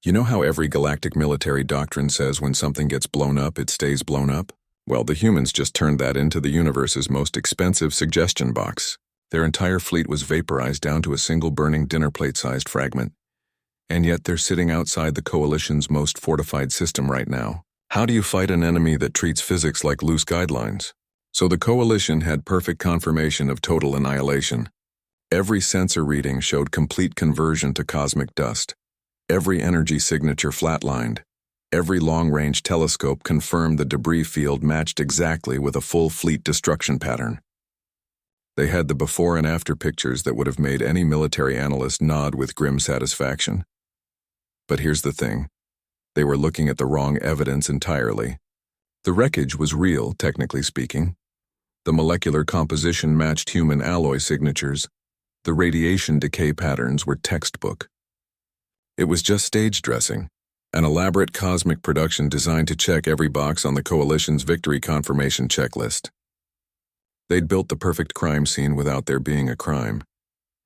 You know how every galactic military doctrine says when something gets blown up, it stays blown up? Well, the humans just turned that into the universe's most expensive suggestion box. Their entire fleet was vaporized down to a single burning dinner plate-sized fragment. And yet they're sitting outside the Coalition's most fortified system right now. How do you fight an enemy that treats physics like loose guidelines? So the Coalition had perfect confirmation of total annihilation. Every sensor reading showed complete conversion to cosmic dust. Every energy signature flatlined. Every long-range telescope confirmed the debris field matched exactly with a full fleet destruction pattern. They had the before and after pictures that would have made any military analyst nod with grim satisfaction. But here's the thing. They were looking at the wrong evidence entirely. The wreckage was real, technically speaking. The molecular composition matched human alloy signatures. The radiation decay patterns were textbook. It was just stage dressing, an elaborate cosmic production designed to check every box on the Coalition's victory confirmation checklist. They'd built the perfect crime scene without there being a crime.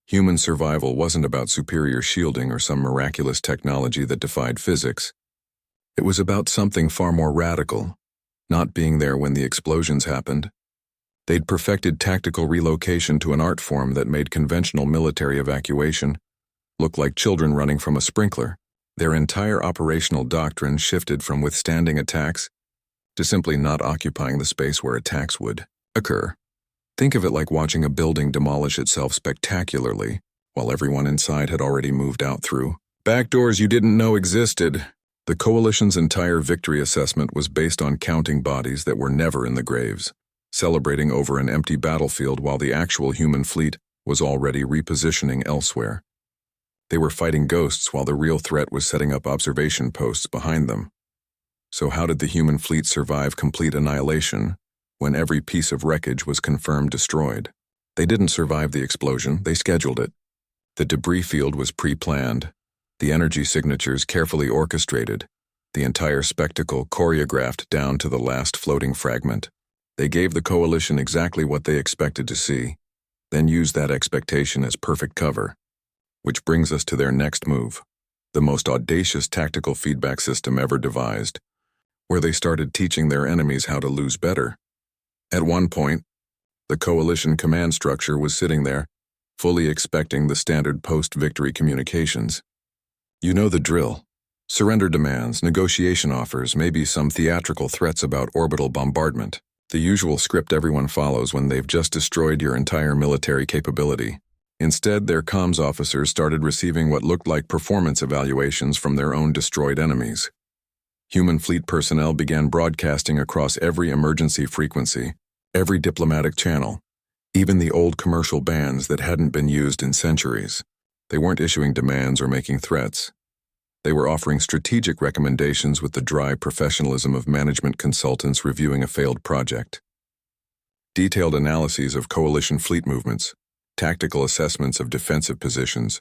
Human survival wasn't about superior shielding or some miraculous technology that defied physics. It was about something far more radical, not being there when the explosions happened. They'd perfected tactical relocation to an art form that made conventional military evacuation look like children running from a sprinkler. Their entire operational doctrine shifted from withstanding attacks to simply not occupying the space where attacks would occur. Think of it like watching a building demolish itself spectacularly while everyone inside had already moved out through back doors you didn't know existed. The Coalition's entire victory assessment was based on counting bodies that were never in the graves, celebrating over an empty battlefield while the actual human fleet was already repositioning elsewhere. They were fighting ghosts while the real threat was setting up observation posts behind them. So how did the human fleet survive complete annihilation when every piece of wreckage was confirmed destroyed? They didn't survive the explosion, they scheduled it. The debris field was pre-planned, the energy signatures carefully orchestrated, the entire spectacle choreographed down to the last floating fragment. They gave the Coalition exactly what they expected to see, then used that expectation as perfect cover. Which brings us to their next move, the most audacious tactical feedback system ever devised, where they started teaching their enemies how to lose better. At one point, the Coalition command structure was sitting there, fully expecting the standard post-victory communications. You know the drill. Surrender demands, negotiation offers, maybe some theatrical threats about orbital bombardment. The usual script everyone follows when they've just destroyed your entire military capability. Instead, their comms officers started receiving what looked like performance evaluations from their own destroyed enemies. Human fleet personnel began broadcasting across every emergency frequency, every diplomatic channel, even the old commercial bands that hadn't been used in centuries. They weren't issuing demands or making threats. They were offering strategic recommendations with the dry professionalism of management consultants reviewing a failed project. Detailed analyses of Coalition fleet movements, tactical assessments of defensive positions,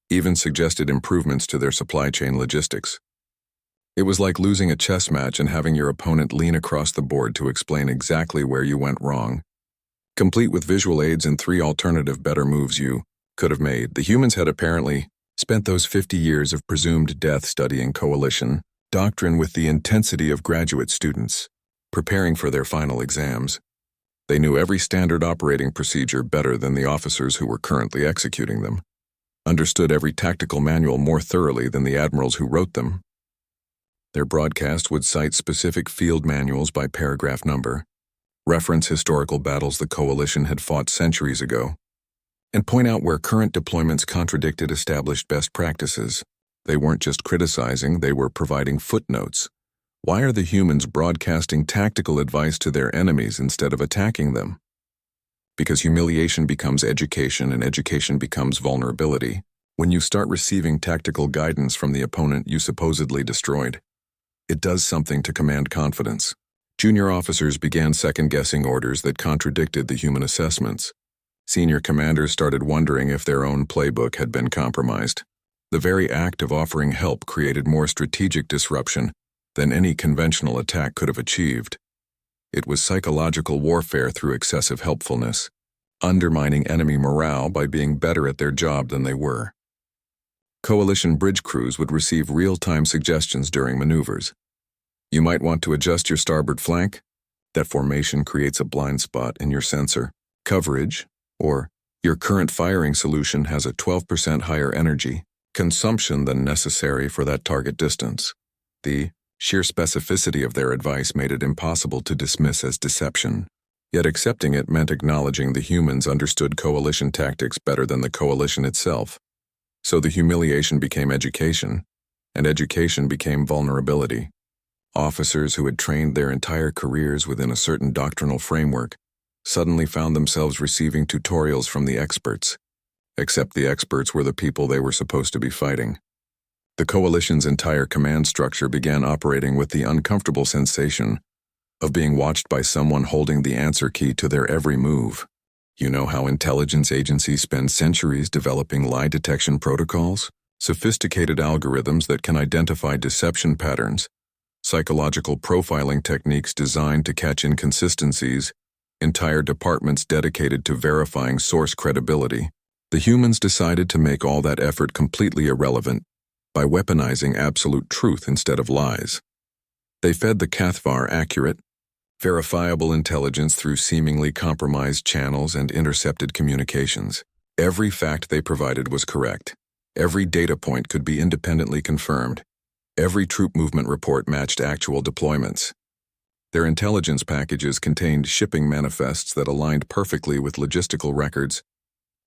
even suggested improvements to their supply chain logistics. It was like losing a chess match and having your opponent lean across the board to explain exactly where you went wrong. Complete with visual aids and 3 alternative better moves you could have made. The humans had apparently spent those 50 years of presumed death studying Coalition doctrine with the intensity of graduate students, preparing for their final exams. They knew every standard operating procedure better than the officers who were currently executing them, understood every tactical manual more thoroughly than the admirals who wrote them. Their broadcast would cite specific field manuals by paragraph number, reference historical battles the Coalition had fought centuries ago, and point out where current deployments contradicted established best practices. They weren't just criticizing, they were providing footnotes. Why are the humans broadcasting tactical advice to their enemies instead of attacking them? Because humiliation becomes education and education becomes vulnerability. When you start receiving tactical guidance from the opponent you supposedly destroyed, it does something to command confidence. Junior officers began second-guessing orders that contradicted the human assessments. Senior commanders started wondering if their own playbook had been compromised. The very act of offering help created more strategic disruption than any conventional attack could have achieved. It was psychological warfare through excessive helpfulness, undermining enemy morale by being better at their job than they were. Coalition bridge crews would receive real-time suggestions during maneuvers. You might want to adjust your starboard flank. That formation creates a blind spot in your sensor. Coverage, or your current firing solution has a 12% higher energy consumption than necessary for that target distance. The sheer specificity of their advice made it impossible to dismiss as deception. Yet accepting it meant acknowledging the humans understood coalition tactics better than the coalition itself. So the humiliation became education, and education became vulnerability. Officers who had trained their entire careers within a certain doctrinal framework suddenly found themselves receiving tutorials from the experts, except the experts were the people they were supposed to be fighting. The coalition's entire command structure began operating with the uncomfortable sensation of being watched by someone holding the answer key to their every move. You know how intelligence agencies spend centuries developing lie detection protocols? Sophisticated algorithms that can identify deception patterns, psychological profiling techniques designed to catch inconsistencies, entire departments dedicated to verifying source credibility. The humans decided to make all that effort completely irrelevant by weaponizing absolute truth instead of lies. They fed the Cathvar accurate, verifiable intelligence through seemingly compromised channels and intercepted communications. Every fact they provided was correct. Every data point could be independently confirmed. Every troop movement report matched actual deployments. Their intelligence packages contained shipping manifests that aligned perfectly with logistical records,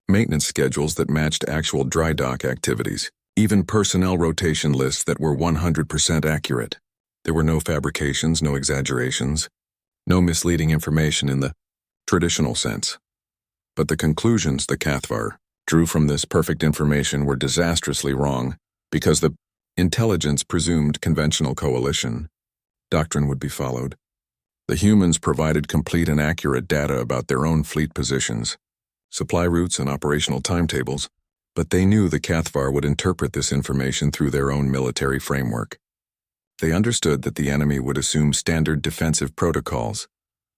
maintenance schedules that matched actual dry dock activities, even personnel rotation lists that were 100% accurate. There were no fabrications, no exaggerations, no misleading information in the traditional sense. But the conclusions the Cathvar drew from this perfect information were disastrously wrong, because the intelligence presumed conventional coalition doctrine would be followed. The humans provided complete and accurate data about their own fleet positions, supply routes, and operational timetables, but they knew the Cathvar would interpret this information through their own military framework. They understood that the enemy would assume standard defensive protocols,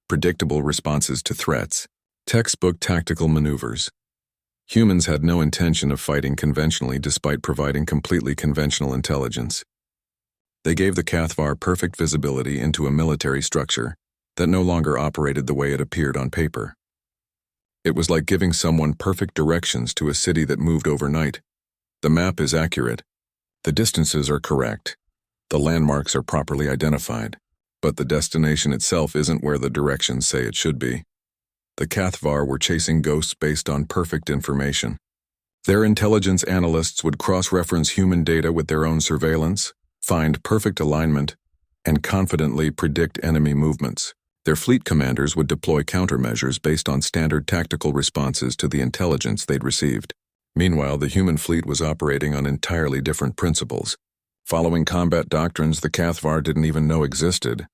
predictable responses to threats, textbook tactical maneuvers. Humans had no intention of fighting conventionally despite providing completely conventional intelligence. They gave the Cathvar perfect visibility into a military structure that no longer operated the way it appeared on paper. It was like giving someone perfect directions to a city that moved overnight. The map is accurate. The distances are correct. The landmarks are properly identified. But the destination itself isn't where the directions say it should be. The Cathvar were chasing ghosts based on perfect information. Their intelligence analysts would cross-reference human data with their own surveillance, find perfect alignment, and confidently predict enemy movements. Their fleet commanders would deploy countermeasures based on standard tactical responses to the intelligence they'd received. Meanwhile, the human fleet was operating on entirely different principles, following combat doctrines the Cathvar didn't even know existed.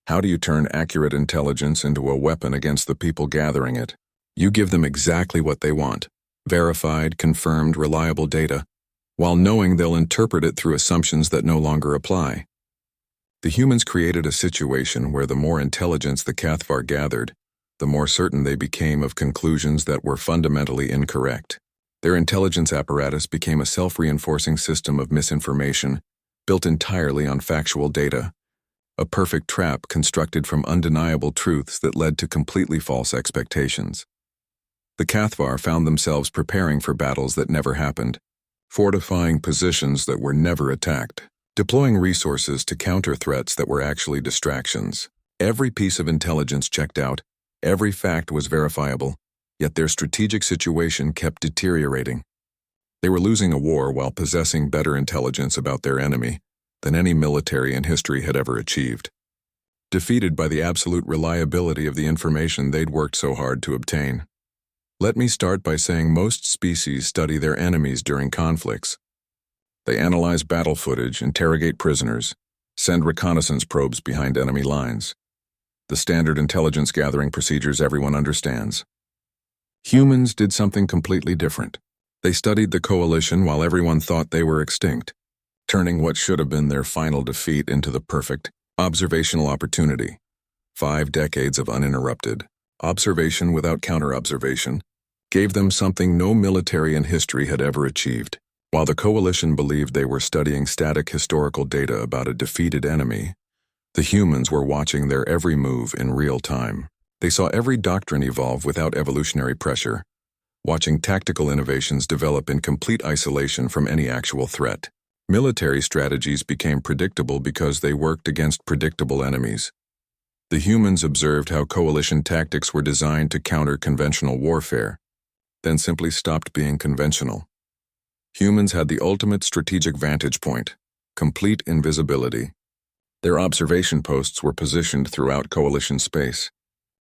How do you turn accurate intelligence into a weapon against the people gathering it? You give them exactly what they want: verified, confirmed, reliable data, while knowing they'll interpret it through assumptions that no longer apply. The humans created a situation where the more intelligence the Cathvar gathered, the more certain they became of conclusions that were fundamentally incorrect. Their intelligence apparatus became a self-reinforcing system of misinformation, built entirely on factual data, a perfect trap constructed from undeniable truths that led to completely false expectations. The Cathvar found themselves preparing for battles that never happened, fortifying positions that were never attacked, deploying resources to counter threats that were actually distractions. Every piece of intelligence checked out, every fact was verifiable, yet their strategic situation kept deteriorating. They were losing a war while possessing better intelligence about their enemy than any military in history had ever achieved. Defeated by the absolute reliability of the information they'd worked so hard to obtain. Let me start by saying most species study their enemies during conflicts. They analyze battle footage, interrogate prisoners, send reconnaissance probes behind enemy lines. The standard intelligence gathering procedures everyone understands. Humans did something completely different. They studied the coalition while everyone thought they were extinct, turning what should have been their final defeat into the perfect observational opportunity. 5 decades of uninterrupted observation without counter-observation gave them something no military in history had ever achieved: While the coalition believed they were studying static historical data about a defeated enemy, the humans were watching their every move in real time. They saw every doctrine evolve without evolutionary pressure, watching tactical innovations develop in complete isolation from any actual threat. Military strategies became predictable because they worked against predictable enemies. The humans observed how coalition tactics were designed to counter conventional warfare, then simply stopped being conventional. Humans had the ultimate strategic vantage point: complete invisibility. Their observation posts were positioned throughout coalition space,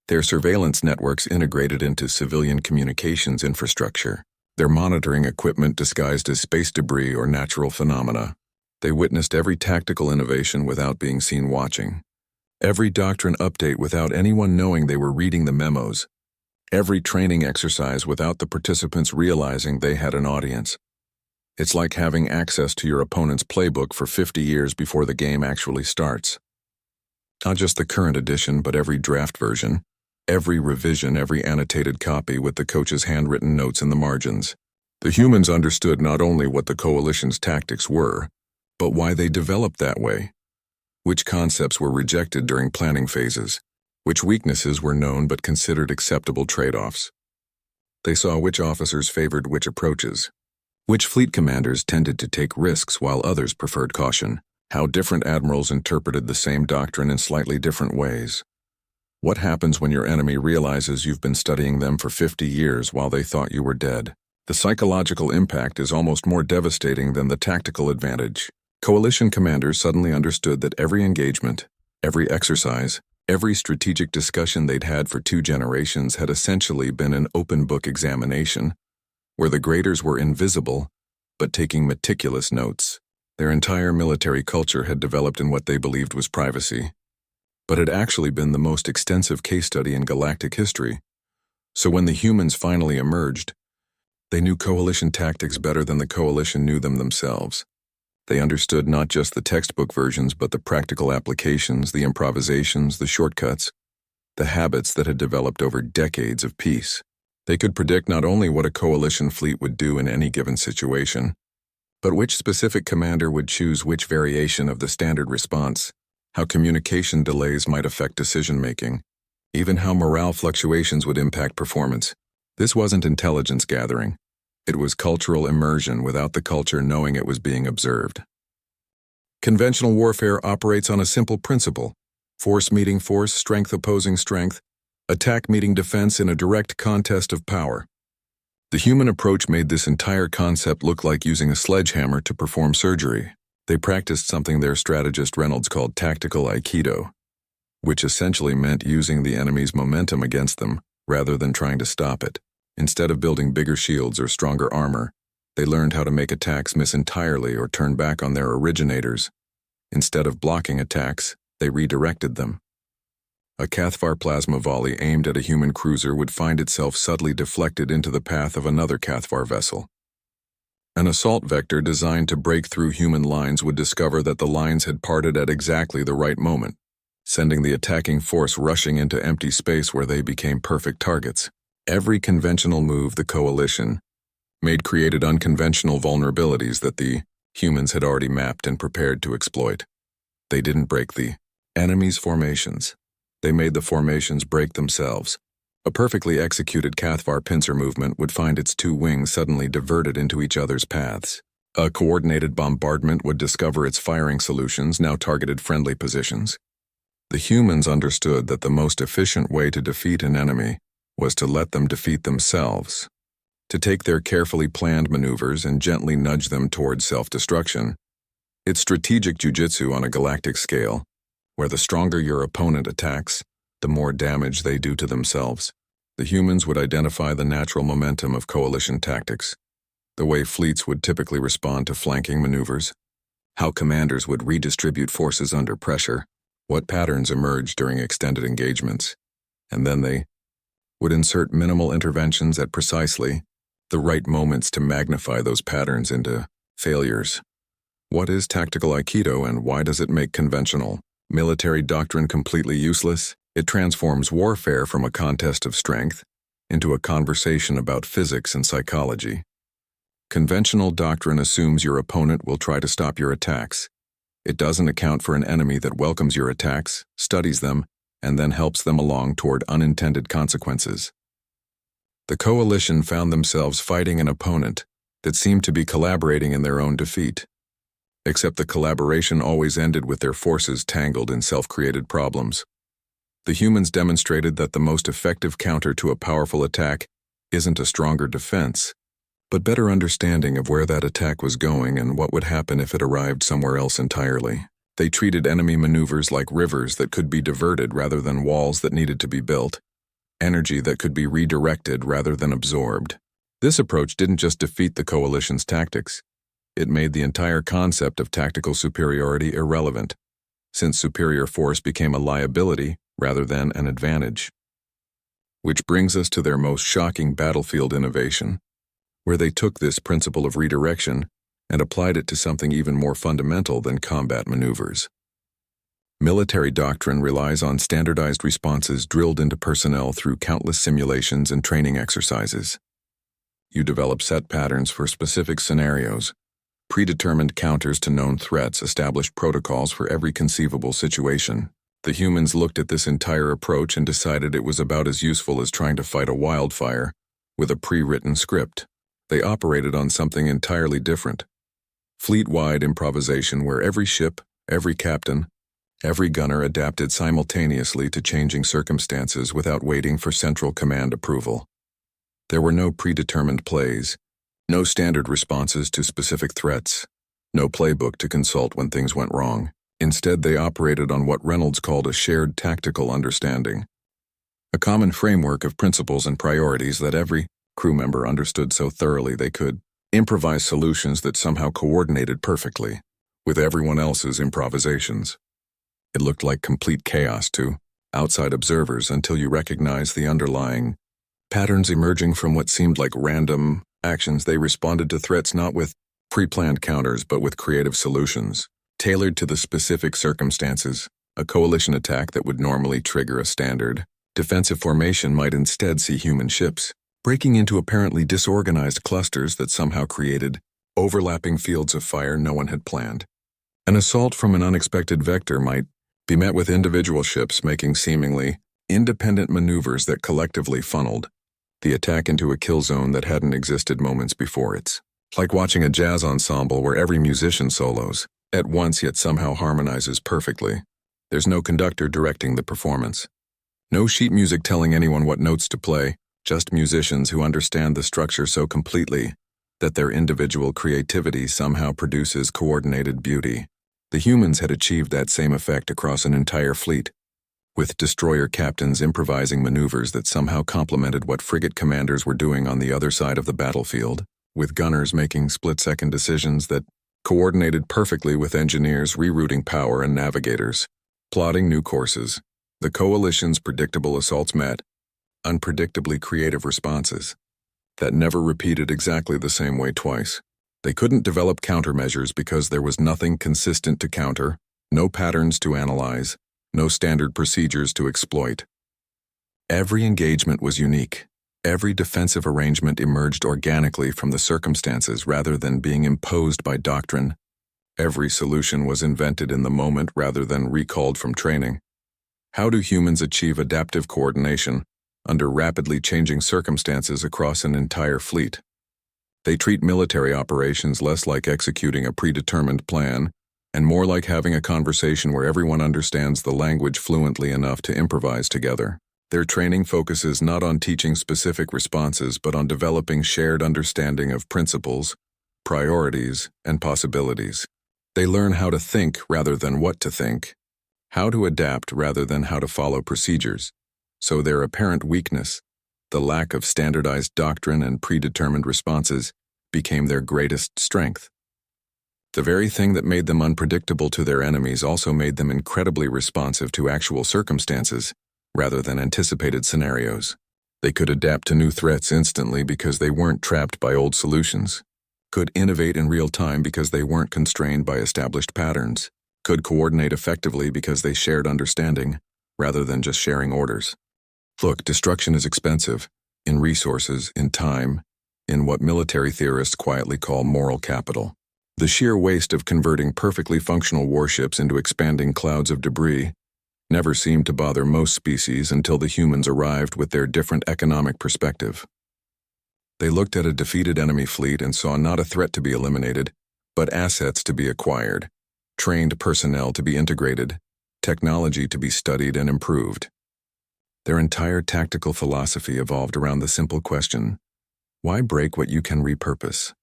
their surveillance networks integrated into civilian communications infrastructure, their monitoring equipment disguised as space debris or natural phenomena. They witnessed every tactical innovation without being seen watching, every doctrine update without anyone knowing they were reading the memos, every training exercise without the participants realizing they had an audience. It's like having access to your opponent's playbook for 50 years before the game actually starts. Not just the current edition, but every draft version, every revision, every annotated copy with the coach's handwritten notes in the margins. The humans understood not only what the coalition's tactics were, but why they developed that way. Which concepts were rejected during planning phases, which weaknesses were known but considered acceptable trade-offs. They saw which officers favored which approaches, which fleet commanders tended to take risks while others preferred caution, how different admirals interpreted the same doctrine in slightly different ways. What happens when your enemy realizes you've been studying them for 50 years while they thought you were dead? The psychological impact is almost more devastating than the tactical advantage. Coalition commanders suddenly understood that every engagement, every exercise, every strategic discussion they'd had for 2 generations had essentially been an open-book examination, where the graders were invisible, but taking meticulous notes. Their entire military culture had developed in what they believed was privacy, but had actually been the most extensive case study in galactic history. So when the humans finally emerged, they knew coalition tactics better than the coalition knew them themselves. They understood not just the textbook versions, but the practical applications, the improvisations, the shortcuts, the habits that had developed over decades of peace. They could predict not only what a coalition fleet would do in any given situation, but which specific commander would choose which variation of the standard response, how communication delays might affect decision-making, even how morale fluctuations would impact performance. This wasn't intelligence gathering. It was cultural immersion without the culture knowing it was being observed. Conventional warfare operates on a simple principle: force meeting force, strength opposing strength, attack meeting defense in a direct contest of power. The human approach made this entire concept look like using a sledgehammer to perform surgery. They practiced something their strategist Reynolds called tactical aikido, which essentially meant using the enemy's momentum against them rather than trying to stop it. Instead of building bigger shields or stronger armor, they learned how to make attacks miss entirely or turn back on their originators. Instead of blocking attacks, they redirected them. A Cathvar plasma volley aimed at a human cruiser would find itself subtly deflected into the path of another Cathvar vessel. An assault vector designed to break through human lines would discover that the lines had parted at exactly the right moment, sending the attacking force rushing into empty space where they became perfect targets. Every conventional move the coalition made created unconventional vulnerabilities that the humans had already mapped and prepared to exploit. They didn't break the enemy's formations. They made the formations break themselves. A perfectly executed Cathvar pincer movement would find its 2 wings suddenly diverted into each other's paths. A coordinated bombardment would discover its firing solutions now targeted friendly positions. The humans understood that the most efficient way to defeat an enemy was to let them defeat themselves, to take their carefully planned maneuvers and gently nudge them towards self-destruction. It's strategic jujitsu on a galactic scale, where the stronger your opponent attacks, the more damage they do to themselves. The humans would identify the natural momentum of coalition tactics, the way fleets would typically respond to flanking maneuvers, how commanders would redistribute forces under pressure, what patterns emerged during extended engagements, and then they would insert minimal interventions at precisely the right moments to magnify those patterns into failures. What is tactical aikido and why does it make conventional military doctrine completely useless? It transforms warfare from a contest of strength into a conversation about physics and psychology. Conventional doctrine assumes your opponent will try to stop your attacks. It doesn't account for an enemy that welcomes your attacks, studies them, and then helps them along toward unintended consequences. The coalition found themselves fighting an opponent that seemed to be collaborating in their own defeat. Except the collaboration always ended with their forces tangled in self-created problems. The humans demonstrated that the most effective counter to a powerful attack isn't a stronger defense, but better understanding of where that attack was going and what would happen if it arrived somewhere else entirely. They treated enemy maneuvers like rivers that could be diverted rather than walls that needed to be built, energy that could be redirected rather than absorbed. This approach didn't just defeat the coalition's tactics, it made the entire concept of tactical superiority irrelevant, since superior force became a liability rather than an advantage. Which brings us to their most shocking battlefield innovation, where they took this principle of redirection and applied it to something even more fundamental than combat maneuvers. Military doctrine relies on standardized responses drilled into personnel through countless simulations and training exercises. You develop set patterns for specific scenarios, predetermined counters to known threats, established protocols for every conceivable situation. The humans looked at this entire approach and decided it was about as useful as trying to fight a wildfire with a pre-written script. They operated on something entirely different. Fleet-wide improvisation where every ship, every captain, every gunner adapted simultaneously to changing circumstances without waiting for central command approval. There were no predetermined plays, no standard responses to specific threats, no playbook to consult when things went wrong. Instead, they operated on what Reynolds called a shared tactical understanding, a common framework of principles and priorities that every crew member understood so thoroughly they could improvise solutions that somehow coordinated perfectly with everyone else's improvisations. It looked like complete chaos to outside observers until you recognized the underlying patterns emerging from what seemed like random actions. They responded to threats not with pre-planned counters but with creative solutions, tailored to the specific circumstances. A coalition attack that would normally trigger a standard defensive formation might instead see human ships breaking into apparently disorganized clusters that somehow created overlapping fields of fire no one had planned. An assault from an unexpected vector might be met with individual ships making seemingly independent maneuvers that collectively funneled the attack into a kill zone that hadn't existed moments before. It's like watching a jazz ensemble where every musician solos at once yet somehow harmonizes perfectly. There's no conductor directing the performance, no sheet music telling anyone what notes to play, just musicians who understand the structure so completely that their individual creativity somehow produces coordinated beauty. The humans had achieved that same effect across an entire fleet, with destroyer captains improvising maneuvers that somehow complemented what frigate commanders were doing on the other side of the battlefield, with gunners making split-second decisions that coordinated perfectly with engineers rerouting power and navigators plotting new courses. The coalition's predictable assaults met unpredictably creative responses that never repeated exactly the same way twice. They couldn't develop countermeasures because there was nothing consistent to counter, no patterns to analyze, no standard procedures to exploit. Every engagement was unique. Every defensive arrangement emerged organically from the circumstances rather than being imposed by doctrine. Every solution was invented in the moment rather than recalled from training. How do humans achieve adaptive coordination under rapidly changing circumstances across an entire fleet? They treat military operations less like executing a predetermined plan and more like having a conversation where everyone understands the language fluently enough to improvise together. Their training focuses not on teaching specific responses but on developing shared understanding of principles, priorities, and possibilities. They learn how to think rather than what to think, how to adapt rather than how to follow procedures. So their apparent weakness, the lack of standardized doctrine and predetermined responses, became their greatest strength. The very thing that made them unpredictable to their enemies also made them incredibly responsive to actual circumstances, rather than anticipated scenarios. They could adapt to new threats instantly because they weren't trapped by old solutions, could innovate in real time because they weren't constrained by established patterns, could coordinate effectively because they shared understanding, rather than just sharing orders. Look, destruction is expensive, in resources, in time, in what military theorists quietly call moral capital. The sheer waste of converting perfectly functional warships into expanding clouds of debris never seemed to bother most species until the humans arrived with their different economic perspective. They looked at a defeated enemy fleet and saw not a threat to be eliminated, but assets to be acquired, trained personnel to be integrated, technology to be studied and improved. Their entire tactical philosophy evolved around the simple question, why break what you can repurpose?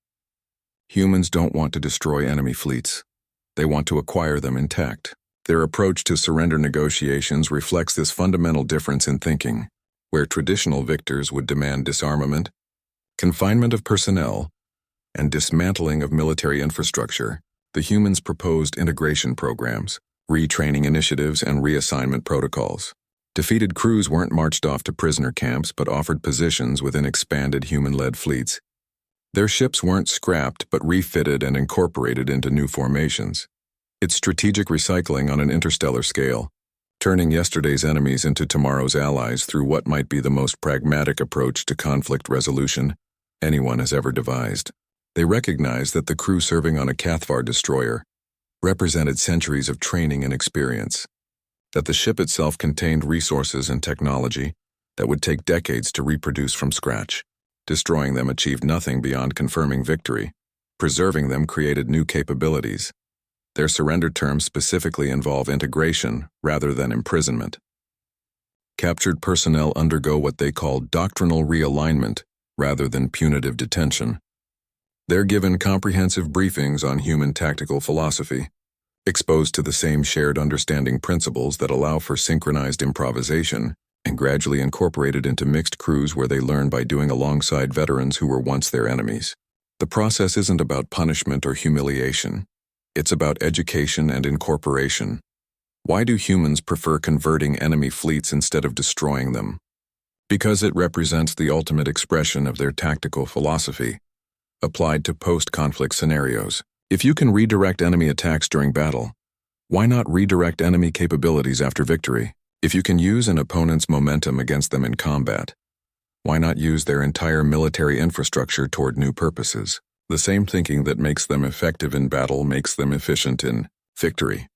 Humans don't want to destroy enemy fleets. They want to acquire them intact. Their approach to surrender negotiations reflects this fundamental difference in thinking, where traditional victors would demand disarmament, confinement of personnel, and dismantling of military infrastructure. The humans proposed integration programs, retraining initiatives, and reassignment protocols. Defeated crews weren't marched off to prisoner camps but offered positions within expanded human-led fleets. Their ships weren't scrapped but refitted and incorporated into new formations. It's strategic recycling on an interstellar scale, turning yesterday's enemies into tomorrow's allies through what might be the most pragmatic approach to conflict resolution anyone has ever devised. They recognized that the crew serving on a Cathvar destroyer represented centuries of training and experience, that the ship itself contained resources and technology that would take decades to reproduce from scratch. Destroying them achieved nothing beyond confirming victory. Preserving them created new capabilities. Their surrender terms specifically involve integration rather than imprisonment. Captured personnel undergo what they call doctrinal realignment rather than punitive detention. They're given comprehensive briefings on human tactical philosophy, exposed to the same shared understanding principles that allow for synchronized improvisation, and gradually incorporated into mixed crews where they learn by doing alongside veterans who were once their enemies. The process isn't about punishment or humiliation. It's about education and incorporation. Why do humans prefer converting enemy fleets instead of destroying them? Because it represents the ultimate expression of their tactical philosophy, applied to post-conflict scenarios. If you can redirect enemy attacks during battle, why not redirect enemy capabilities after victory? If you can use an opponent's momentum against them in combat, why not use their entire military infrastructure toward new purposes? The same thinking that makes them effective in battle makes them efficient in victory.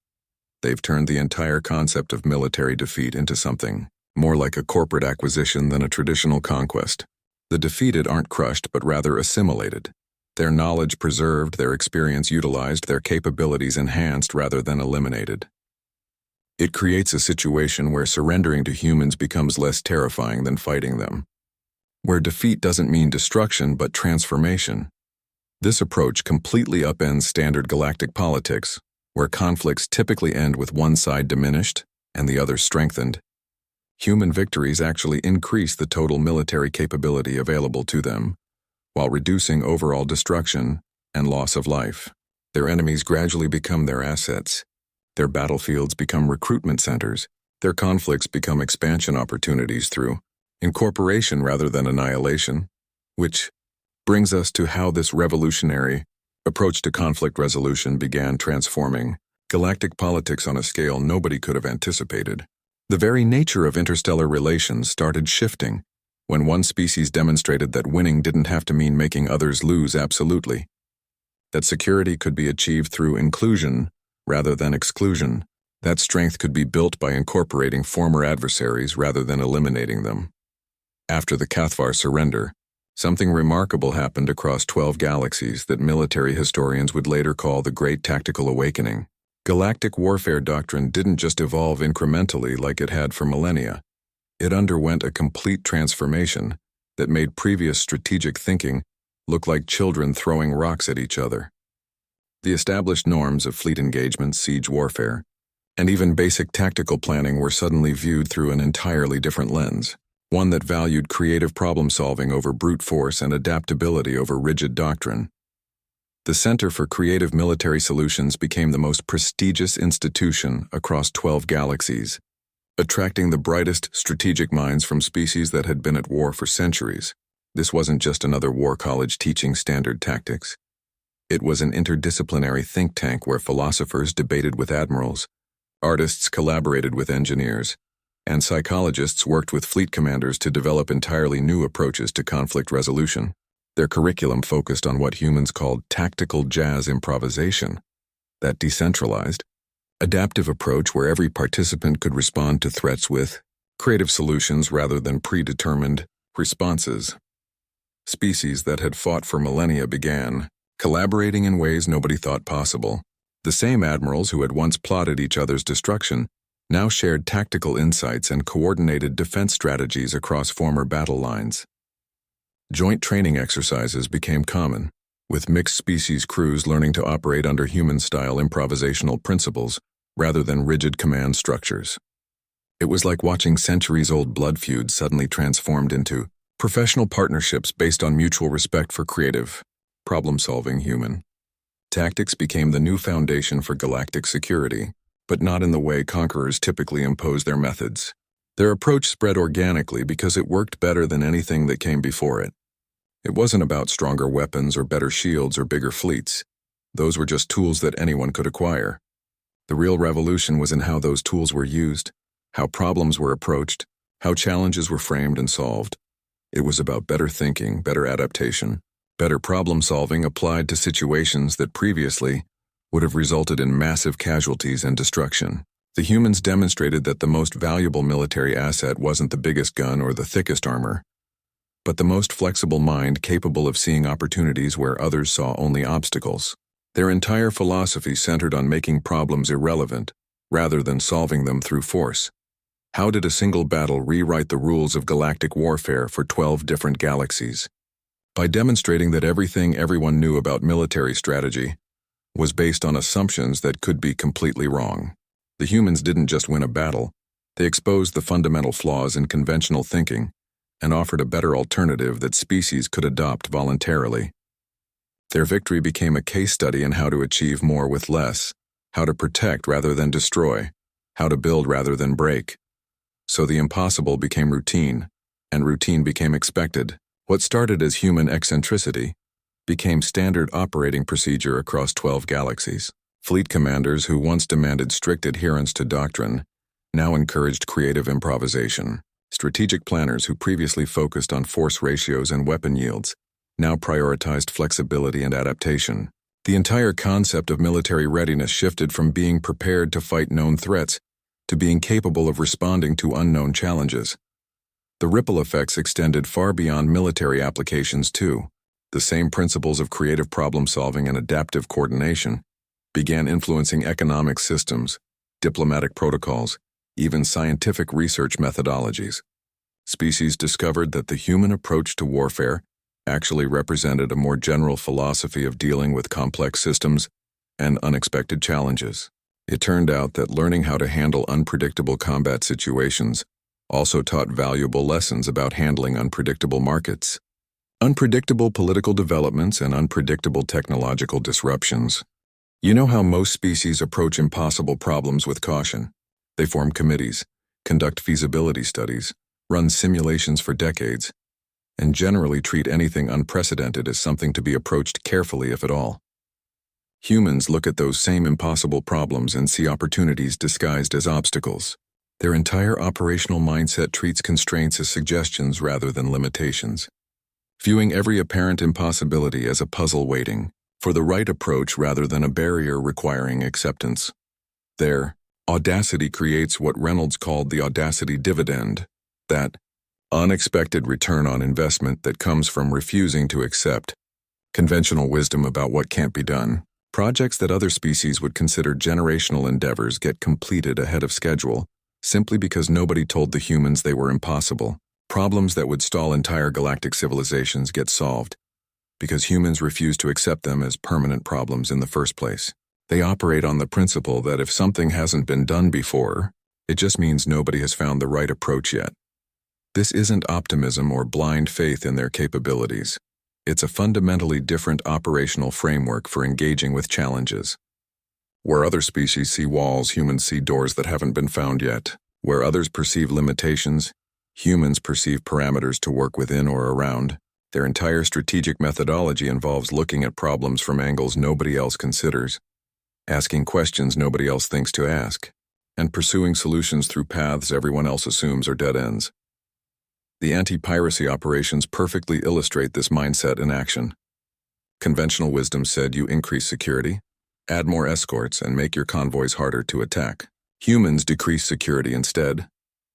They've turned the entire concept of military defeat into something more like a corporate acquisition than a traditional conquest. The defeated aren't crushed but rather assimilated. Their knowledge preserved, their experience utilized, their capabilities enhanced rather than eliminated. It creates a situation where surrendering to humans becomes less terrifying than fighting them, where defeat doesn't mean destruction but transformation. This approach completely upends standard galactic politics, where conflicts typically end with one side diminished and the other strengthened. Human victories actually increase the total military capability available to them, while reducing overall destruction and loss of life. Their enemies gradually become their assets. Their battlefields become recruitment centers. Their conflicts become expansion opportunities through incorporation rather than annihilation, which brings us to how this revolutionary approach to conflict resolution began transforming galactic politics on a scale nobody could have anticipated. The very nature of interstellar relations started shifting when one species demonstrated that winning didn't have to mean making others lose absolutely, that security could be achieved through inclusion rather than exclusion, that strength could be built by incorporating former adversaries rather than eliminating them. After the Cathvar surrender, something remarkable happened across 12 galaxies that military historians would later call the Great Tactical Awakening. Galactic warfare doctrine didn't just evolve incrementally like it had for millennia. It underwent a complete transformation that made previous strategic thinking look like children throwing rocks at each other. The established norms of fleet engagement, siege warfare, and even basic tactical planning were suddenly viewed through an entirely different lens, one that valued creative problem-solving over brute force and adaptability over rigid doctrine. The Center for Creative Military Solutions became the most prestigious institution across 12 galaxies, attracting the brightest strategic minds from species that had been at war for centuries. This wasn't just another war college teaching standard tactics. It was an interdisciplinary think tank where philosophers debated with admirals, artists collaborated with engineers, and psychologists worked with fleet commanders to develop entirely new approaches to conflict resolution. Their curriculum focused on what humans called tactical jazz improvisation, that decentralized, adaptive approach where every participant could respond to threats with creative solutions rather than predetermined responses. Species that had fought for millennia began collaborating in ways nobody thought possible. The same admirals who had once plotted each other's destruction now shared tactical insights and coordinated defense strategies across former battle lines. Joint training exercises became common, with mixed species crews learning to operate under human-style improvisational principles rather than rigid command structures. It was like watching centuries-old blood feuds suddenly transformed into professional partnerships based on mutual respect for creative, problem-solving human. Tactics became the new foundation for galactic security, but not in the way conquerors typically impose their methods. Their approach spread organically because it worked better than anything that came before it. It wasn't about stronger weapons or better shields or bigger fleets. Those were just tools that anyone could acquire. The real revolution was in how those tools were used, how problems were approached, how challenges were framed and solved. It was about better thinking, better adaptation, better problem-solving applied to situations that previously would have resulted in massive casualties and destruction. The humans demonstrated that the most valuable military asset wasn't the biggest gun or the thickest armor, but the most flexible mind capable of seeing opportunities where others saw only obstacles. Their entire philosophy centered on making problems irrelevant, rather than solving them through force. How did a single battle rewrite the rules of galactic warfare for 12 different galaxies? By demonstrating that everything everyone knew about military strategy was based on assumptions that could be completely wrong. The humans didn't just win a battle, they exposed the fundamental flaws in conventional thinking and offered a better alternative that species could adopt voluntarily. Their victory became a case study in how to achieve more with less, how to protect rather than destroy, how to build rather than break. So the impossible became routine, and routine became expected. What started as human eccentricity became standard operating procedure across 12 galaxies. Fleet commanders who once demanded strict adherence to doctrine now encouraged creative improvisation. Strategic planners who previously focused on force ratios and weapon yields now prioritized flexibility and adaptation. The entire concept of military readiness shifted from being prepared to fight known threats to being capable of responding to unknown challenges. The ripple effects extended far beyond military applications too. The same principles of creative problem-solving and adaptive coordination began influencing economic systems, diplomatic protocols, even scientific research methodologies. Species discovered that the human approach to warfare actually represented a more general philosophy of dealing with complex systems and unexpected challenges. It turned out that learning how to handle unpredictable combat situations also taught valuable lessons about handling unpredictable markets, unpredictable political developments, and unpredictable technological disruptions. You know how most species approach impossible problems with caution. They form committees, conduct feasibility studies, run simulations for decades, and generally treat anything unprecedented as something to be approached carefully if at all. Humans look at those same impossible problems and see opportunities disguised as obstacles. Their entire operational mindset treats constraints as suggestions rather than limitations, viewing every apparent impossibility as a puzzle waiting for the right approach rather than a barrier requiring acceptance. Their audacity creates what Reynolds called the audacity dividend, that unexpected return on investment that comes from refusing to accept conventional wisdom about what can't be done. Projects that other species would consider generational endeavors get completed ahead of schedule simply because nobody told the humans they were impossible. Problems that would stall entire galactic civilizations get solved because humans refuse to accept them as permanent problems in the first place. They operate on the principle that if something hasn't been done before, it just means nobody has found the right approach yet. This isn't optimism or blind faith in their capabilities. It's a fundamentally different operational framework for engaging with challenges. Where other species see walls, humans see doors that haven't been found yet. Where others perceive limitations, humans perceive parameters to work within or around. Their entire strategic methodology involves looking at problems from angles nobody else considers, asking questions nobody else thinks to ask, and pursuing solutions through paths everyone else assumes are dead ends. The anti-piracy operations perfectly illustrate this mindset in action. Conventional wisdom said you increase security, add more escorts, and make your convoys harder to attack. Humans decreased security instead,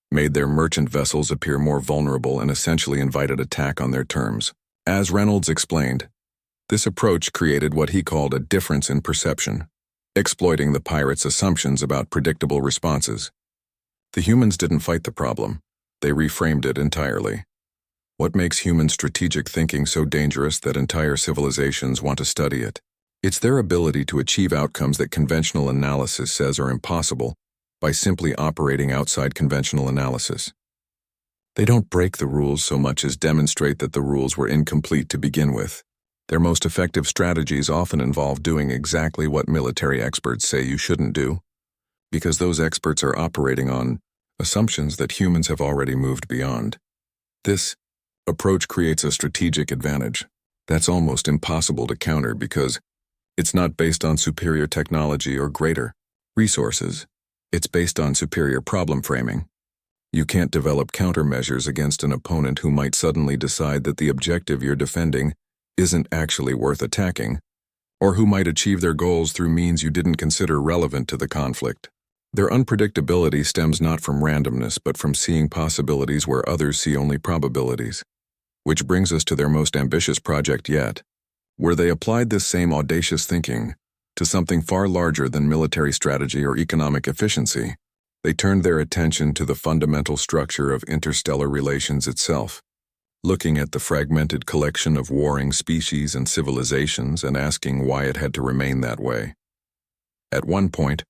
made their merchant vessels appear more vulnerable, and essentially invited attack on their terms. As Reynolds explained, this approach created what he called a difference in perception, exploiting the pirates' assumptions about predictable responses. The humans didn't fight the problem, they reframed it entirely. What makes human strategic thinking so dangerous that entire civilizations want to study it? It's their ability to achieve outcomes that conventional analysis says are impossible by simply operating outside conventional analysis. They don't break the rules so much as demonstrate that the rules were incomplete to begin with. Their most effective strategies often involve doing exactly what military experts say you shouldn't do, because those experts are operating on assumptions that humans have already moved beyond. This approach creates a strategic advantage that's almost impossible to counter because it's not based on superior technology or greater resources. It's based on superior problem framing. You can't develop countermeasures against an opponent who might suddenly decide that the objective you're defending isn't actually worth attacking, or who might achieve their goals through means you didn't consider relevant to the conflict. Their unpredictability stems not from randomness but from seeing possibilities where others see only probabilities. Which brings us to their most ambitious project yet, where they applied this same audacious thinking to something far larger than military strategy or economic efficiency. They turned their attention to the fundamental structure of interstellar relations itself, looking at the fragmented collection of warring species and civilizations and asking why it had to remain that way. At one point,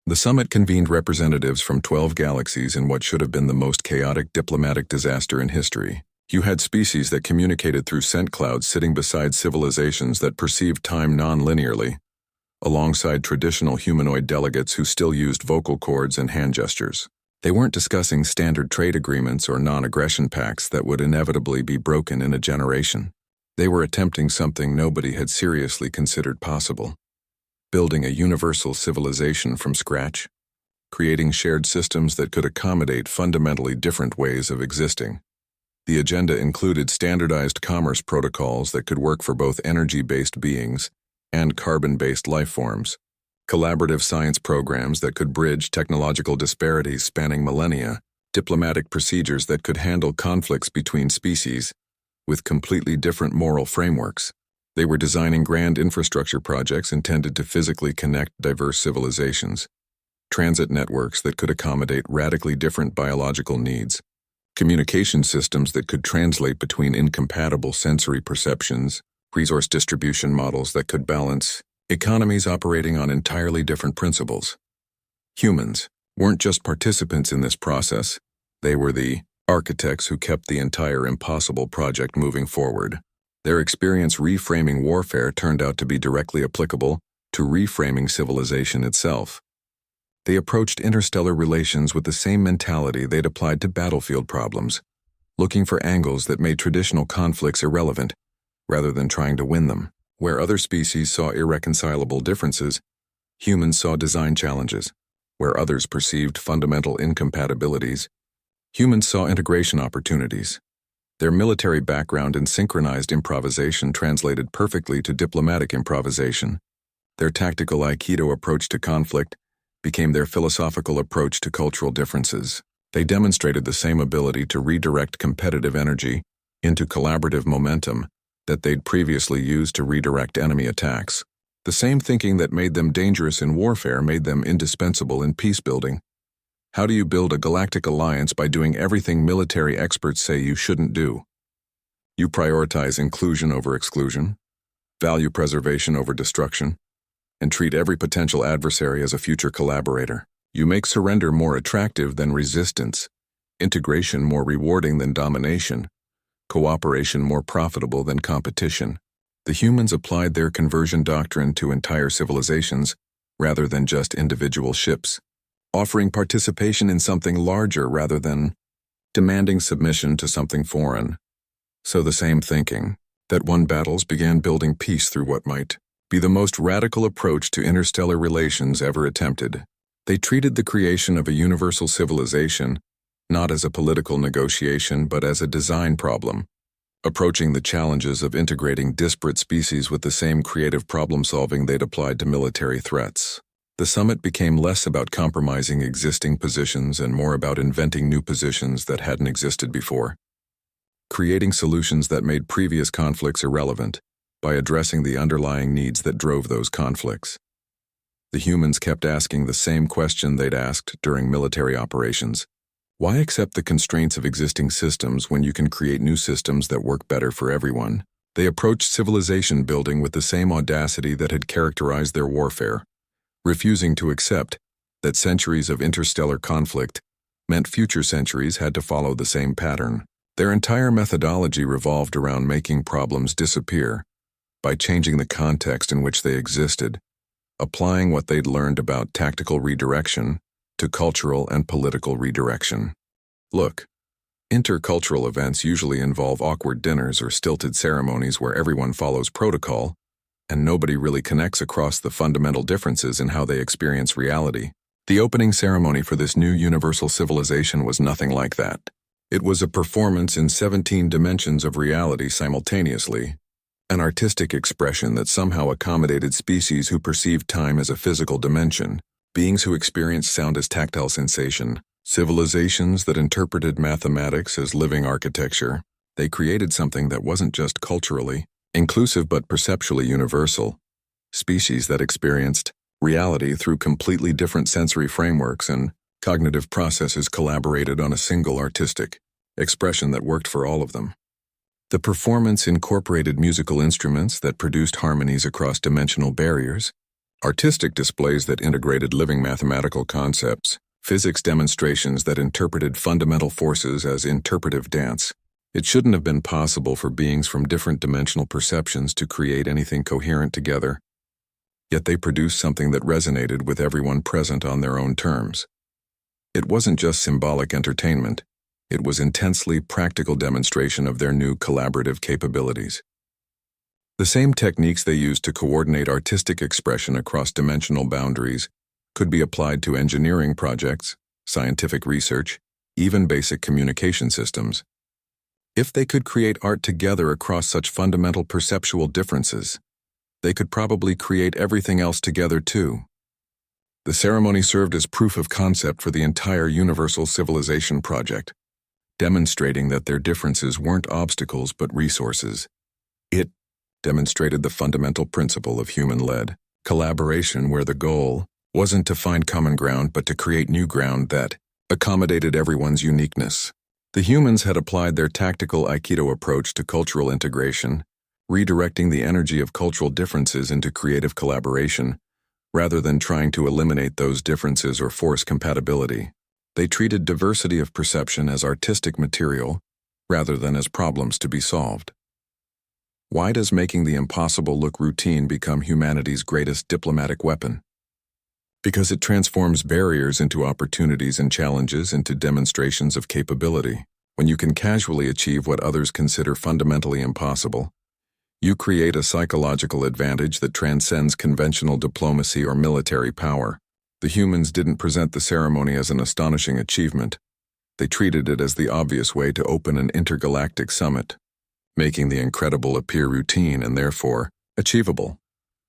the summit convened representatives from 12 galaxies in what should have been the most chaotic diplomatic disaster in history. You had species that communicated through scent clouds sitting beside civilizations that perceived time non-linearly, alongside traditional humanoid delegates who still used vocal cords and hand gestures. They weren't discussing standard trade agreements or non-aggression pacts that would inevitably be broken in a generation. They were attempting something nobody had seriously considered possible: building a universal civilization from scratch, creating shared systems that could accommodate fundamentally different ways of existing. The agenda included standardized commerce protocols that could work for both energy-based beings and carbon-based life forms, collaborative science programs that could bridge technological disparities spanning millennia, diplomatic procedures that could handle conflicts between species with completely different moral frameworks. They were designing grand infrastructure projects intended to physically connect diverse civilizations, transit networks that could accommodate radically different biological needs, communication systems that could translate between incompatible sensory perceptions, resource distribution models that could balance economies operating on entirely different principles. Humans weren't just participants in this process, they were the architects who kept the entire impossible project moving forward. Their experience reframing warfare turned out to be directly applicable to reframing civilization itself. They approached interstellar relations with the same mentality they'd applied to battlefield problems, looking for angles that made traditional conflicts irrelevant, rather than trying to win them. Where other species saw irreconcilable differences, humans saw design challenges. Where others perceived fundamental incompatibilities, humans saw integration opportunities. Their military background and synchronized improvisation translated perfectly to diplomatic improvisation. Their tactical Aikido approach to conflict became their philosophical approach to cultural differences. They demonstrated the same ability to redirect competitive energy into collaborative momentum that they'd previously used to redirect enemy attacks. The same thinking that made them dangerous in warfare made them indispensable in peacebuilding. How do you build a galactic alliance by doing everything military experts say you shouldn't do? You prioritize inclusion over exclusion, value preservation over destruction, and treat every potential adversary as a future collaborator. You make surrender more attractive than resistance, integration more rewarding than domination, cooperation more profitable than competition. The humans applied their conversion doctrine to entire civilizations rather than just individual ships, offering participation in something larger rather than demanding submission to something foreign. So the same thinking, that won battles, began building peace through what might be the most radical approach to interstellar relations ever attempted. They treated the creation of a universal civilization not as a political negotiation but as a design problem, approaching the challenges of integrating disparate species with the same creative problem-solving they'd applied to military threats. The summit became less about compromising existing positions and more about inventing new positions that hadn't existed before, creating solutions that made previous conflicts irrelevant by addressing the underlying needs that drove those conflicts. The humans kept asking the same question they'd asked during military operations. Why accept the constraints of existing systems when you can create new systems that work better for everyone? They approached civilization building with the same audacity that had characterized their warfare, refusing to accept that centuries of interstellar conflict meant future centuries had to follow the same pattern. Their entire methodology revolved around making problems disappear by changing the context in which they existed, applying what they'd learned about tactical redirection to cultural and political redirection. Look, intercultural events usually involve awkward dinners or stilted ceremonies where everyone follows protocol and nobody really connects across the fundamental differences in how they experience reality. The opening ceremony for this new universal civilization was nothing like that. It was a performance in 17 dimensions of reality simultaneously, an artistic expression that somehow accommodated species who perceived time as a physical dimension, beings who experienced sound as tactile sensation, civilizations that interpreted mathematics as living architecture. They created something that wasn't just culturally inclusive but perceptually universal, species that experienced reality through completely different sensory frameworks and cognitive processes collaborated on a single artistic expression that worked for all of them. The performance incorporated musical instruments that produced harmonies across dimensional barriers, artistic displays that integrated living mathematical concepts, physics demonstrations that interpreted fundamental forces as interpretive dance. It shouldn't have been possible for beings from different dimensional perceptions to create anything coherent together, yet they produced something that resonated with everyone present on their own terms. It wasn't just symbolic entertainment, it was intensely practical demonstration of their new collaborative capabilities. The same techniques they used to coordinate artistic expression across dimensional boundaries could be applied to engineering projects, scientific research, even basic communication systems. If they could create art together across such fundamental perceptual differences, they could probably create everything else together too. The ceremony served as proof of concept for the entire Universal Civilization project, demonstrating that their differences weren't obstacles but resources. It demonstrated the fundamental principle of human-led collaboration where the goal wasn't to find common ground but to create new ground that accommodated everyone's uniqueness. The humans had applied their tactical Aikido approach to cultural integration, redirecting the energy of cultural differences into creative collaboration, rather than trying to eliminate those differences or force compatibility. They treated diversity of perception as artistic material, rather than as problems to be solved. Why does making the impossible look routine become humanity's greatest diplomatic weapon? Because it transforms barriers into opportunities and challenges into demonstrations of capability. When you can casually achieve what others consider fundamentally impossible, you create a psychological advantage that transcends conventional diplomacy or military power. The humans didn't present the ceremony as an astonishing achievement. They treated it as the obvious way to open an intergalactic summit, making the incredible appear routine and therefore achievable.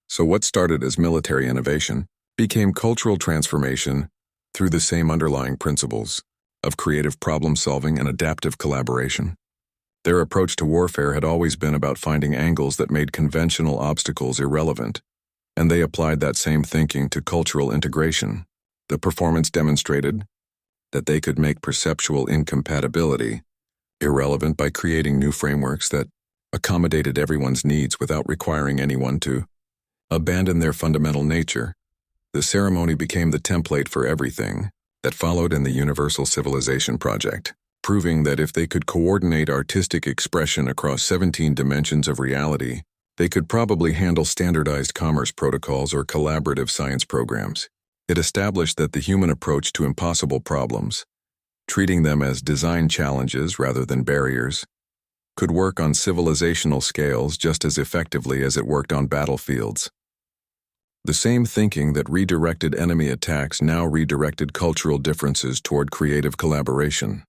So what started as military innovation became cultural transformation through the same underlying principles of creative problem-solving and adaptive collaboration. Their approach to warfare had always been about finding angles that made conventional obstacles irrelevant, and they applied that same thinking to cultural integration. The performance demonstrated that they could make perceptual incompatibility irrelevant by creating new frameworks that accommodated everyone's needs without requiring anyone to abandon their fundamental nature. The ceremony became the template for everything that followed in the Universal Civilization project, proving that if they could coordinate artistic expression across 17 dimensions of reality, they could probably handle standardized commerce protocols or collaborative science programs. It established that the human approach to impossible problems, treating them as design challenges rather than barriers, could work on civilizational scales just as effectively as it worked on battlefields. The same thinking that redirected enemy attacks now redirected cultural differences toward creative collaboration.